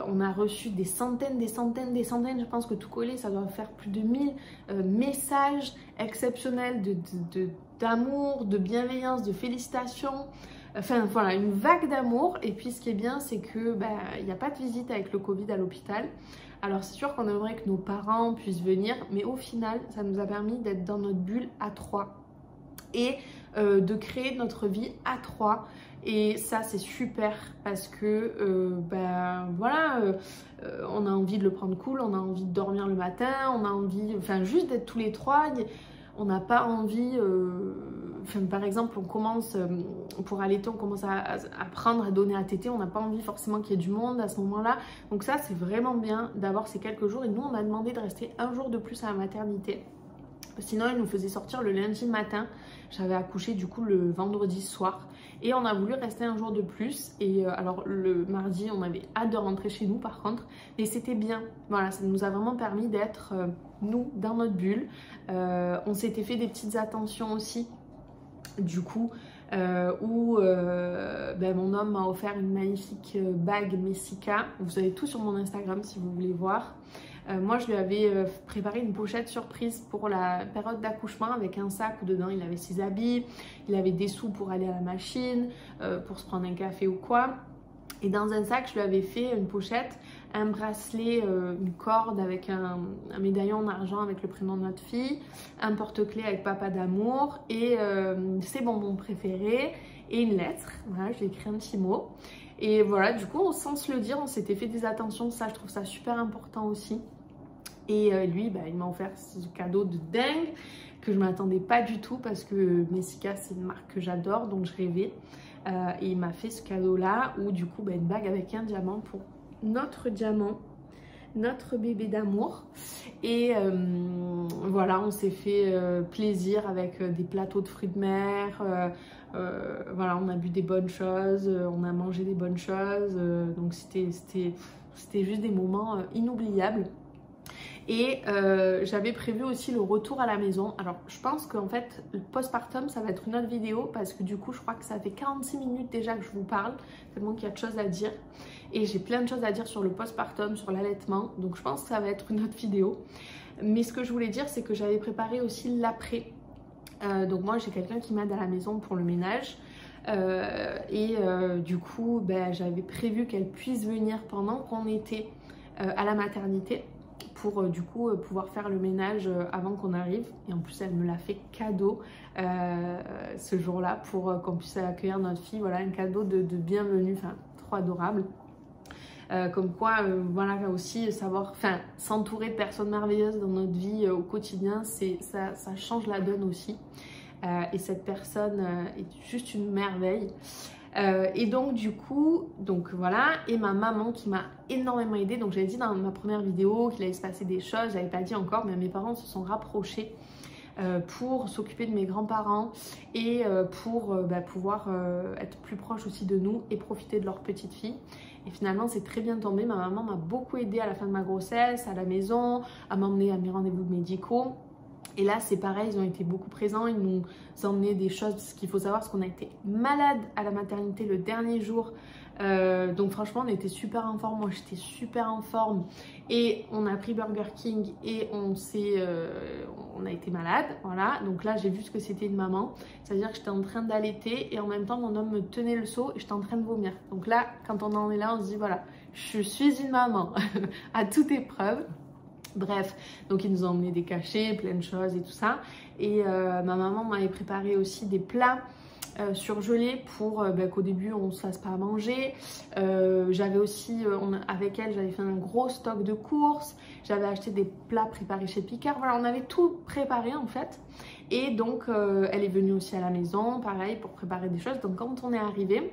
On a reçu des centaines, je pense que tout collé, ça doit faire plus de 1000 messages exceptionnels d'amour, de bienveillance, de félicitations. Enfin voilà, une vague d'amour. Et puis ce qui est bien, c'est que il n'y a pas de visite avec le Covid à l'hôpital. Alors c'est sûr qu'on aimerait que nos parents puissent venir, mais au final, ça nous a permis d'être dans notre bulle à 3 et de créer notre vie à 3. Et ça c'est super parce que voilà, on a envie de le prendre cool, on a envie de dormir le matin, on a envie, enfin juste d'être tous les 3. On n'a pas envie, par exemple on commence, pour allaiter on commence à apprendre à donner à téter, on n'a pas envie forcément qu'il y ait du monde à ce moment là. Donc ça c'est vraiment bien d'avoir ces quelques jours. Et nous on a demandé de rester un jour de plus à la maternité. Sinon, ils nous faisaient sortir le lundi matin. J'avais accouché du coup le vendredi soir. Et on a voulu rester un jour de plus. Et alors le mardi, on avait hâte de rentrer chez nous par contre. Mais c'était bien. Voilà, ça nous a vraiment permis d'être nous dans notre bulle. On s'était fait des petites attentions aussi. Du coup, où mon homme m'a offert une magnifique bague Messika. Vous avez tout sur mon Instagram si vous voulez voir. Moi je lui avais préparé une pochette surprise pour la période d'accouchement avec un sac où dedans il avait ses habits, il avait des sous pour aller à la machine, pour se prendre un café ou quoi. Et dans un sac je lui avais fait une pochette, un bracelet, une corde avec un médaillon en argent avec le prénom de notre fille, un porte-clés avec papa d'amour et ses bonbons préférés et une lettre. Voilà, j'ai écrit un petit mot. Et voilà, du coup, sans se le dire, on s'était fait des attentions. Ça, je trouve ça super important aussi. Et lui, il m'a offert ce cadeau de dingue que je ne m'attendais pas du tout parce que Messika, c'est une marque que j'adore, donc je rêvais. Et il m'a fait ce cadeau-là où du coup, une bague avec un diamant pour notre diamant, notre bébé d'amour. Et voilà, on s'est fait plaisir avec des plateaux de fruits de mer. Voilà, on a bu des bonnes choses, on a mangé des bonnes choses. Donc c'était juste des moments inoubliables. Et j'avais prévu aussi le retour à la maison. Alors je pense qu'en fait le postpartum ça va être une autre vidéo parce que du coup je crois que ça fait 46 minutes déjà que je vous parle, tellement qu'il y a de choses à dire. Et j'ai plein de choses à dire sur le postpartum, sur l'allaitement, donc je pense que ça va être une autre vidéo. Mais ce que je voulais dire c'est que j'avais préparé aussi l'après. Donc moi j'ai quelqu'un qui m'aide à la maison pour le ménage. Du coup j'avais prévu qu'elle puisse venir pendant qu'on était à la maternité pour du coup pouvoir faire le ménage avant qu'on arrive. Et en plus elle me l'a fait cadeau ce jour-là pour qu'on puisse accueillir notre fille. Voilà, un cadeau de bienvenue, enfin trop adorable. Comme quoi voilà aussi savoir, s'entourer de personnes merveilleuses dans notre vie au quotidien, ça change la donne aussi. Et cette personne est juste une merveille. Et donc du coup, donc voilà, et ma maman qui m'a énormément aidée. Donc j'avais dit dans ma première vidéo qu'il allait se passer des choses, j'avais pas dit encore, mais mes parents se sont rapprochés pour s'occuper de mes grands-parents et pour pouvoir être plus proches aussi de nous et profiter de leur petite fille. Et finalement, c'est très bien tombé. Ma maman m'a beaucoup aidée à la fin de ma grossesse, à la maison, à m'emmener à mes rendez-vous médicaux. Et là, c'est pareil, ils ont été beaucoup présents, ils nous emmenaient des choses, ce qu'il faut savoir, parce qu'on a été malade à la maternité le dernier jour. Donc franchement, on était super en forme, moi j'étais super en forme. Et on a pris Burger King et on a été malade, voilà. Donc là, j'ai vu ce que c'était une maman. C'est-à-dire que j'étais en train d'allaiter et en même temps, mon homme me tenait le seau et j'étais en train de vomir. Donc là, quand on en est là, on se dit, voilà, je suis une maman à toute épreuve. Bref, donc ils nous ont emmené des cachets, plein de choses et tout ça. Et ma maman m'avait préparé aussi des plats surgelés pour qu'au début on ne se fasse pas à manger. J'avais aussi, avec elle, j'avais fait un gros stock de courses. J'avais acheté des plats préparés chez Picard. Voilà, on avait tout préparé en fait. Et donc elle est venue aussi à la maison, pareil, pour préparer des choses. Donc quand on est arrivé,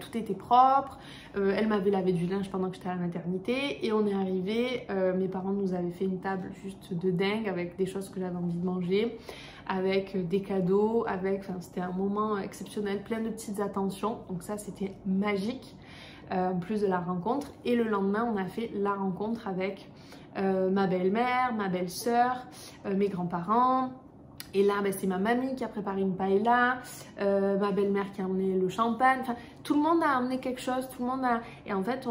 tout était propre, elle m'avait lavé du linge pendant que j'étais à la maternité et on est arrivé, mes parents nous avaient fait une table juste de dingue avec des choses que j'avais envie de manger, avec des cadeaux, c'était un moment exceptionnel, plein de petites attentions, donc ça c'était magique, en plus de la rencontre. Et le lendemain on a fait la rencontre avec ma belle-mère, ma belle-sœur, mes grands-parents. Et là, c'est ma mamie qui a préparé une paella, ma belle-mère qui a emmené le champagne. Enfin, tout le monde a amené quelque chose, tout le monde a... Et en fait,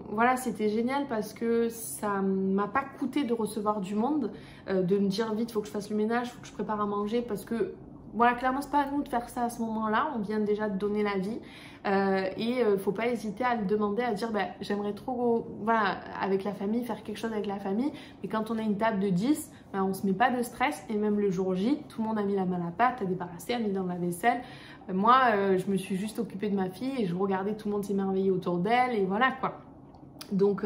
voilà, c'était génial parce que ça m'a pas coûté de recevoir du monde, de me dire vite, il faut que je fasse le ménage, il faut que je prépare à manger parce que... Voilà, clairement, c'est pas à nous de faire ça à ce moment-là. On vient déjà de donner la vie. Et faut pas hésiter à le demander, à dire j'aimerais trop, voilà, avec la famille, faire quelque chose avec la famille. Mais quand on a une table de 10, on se met pas de stress. Et même le jour J, tout le monde a mis la main à la pâte, a débarrassé, a mis dans la vaisselle. Moi, je me suis juste occupée de ma fille et je regardais tout le monde s'émerveiller autour d'elle. Et voilà quoi. Donc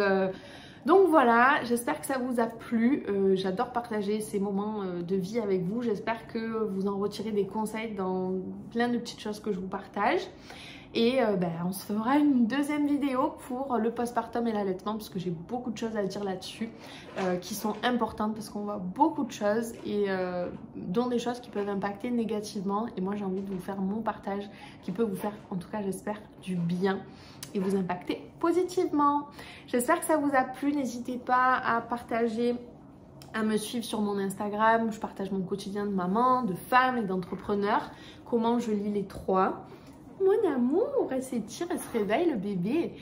voilà, j'espère que ça vous a plu. J'adore partager ces moments de vie avec vous. J'espère que vous en retirez des conseils dans plein de petites choses que je vous partage. Et on se fera une deuxième vidéo pour le postpartum et l'allaitement parce que j'ai beaucoup de choses à dire là-dessus qui sont importantes parce qu'on voit beaucoup de choses et dont des choses qui peuvent impacter négativement. Et moi j'ai envie de vous faire mon partage qui peut vous faire, en tout cas j'espère, du bien et vous impacter positivement. J'espère que ça vous a plu. N'hésitez pas à partager, à me suivre sur mon Instagram. Je partage mon quotidien de maman, de femme et d'entrepreneur. Comment je lis les trois. Mon amour, elle s'étire, elle se réveille, le bébé.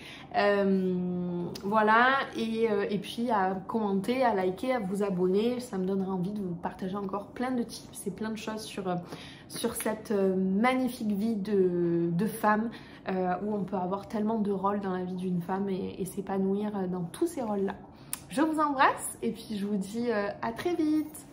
Voilà, et puis à commenter, à liker, à vous abonner. Ça me donnera envie de vous partager encore plein de tips et plein de choses sur cette magnifique vie de femme où on peut avoir tellement de rôles dans la vie d'une femme et s'épanouir dans tous ces rôles-là. Je vous embrasse et puis je vous dis à très vite.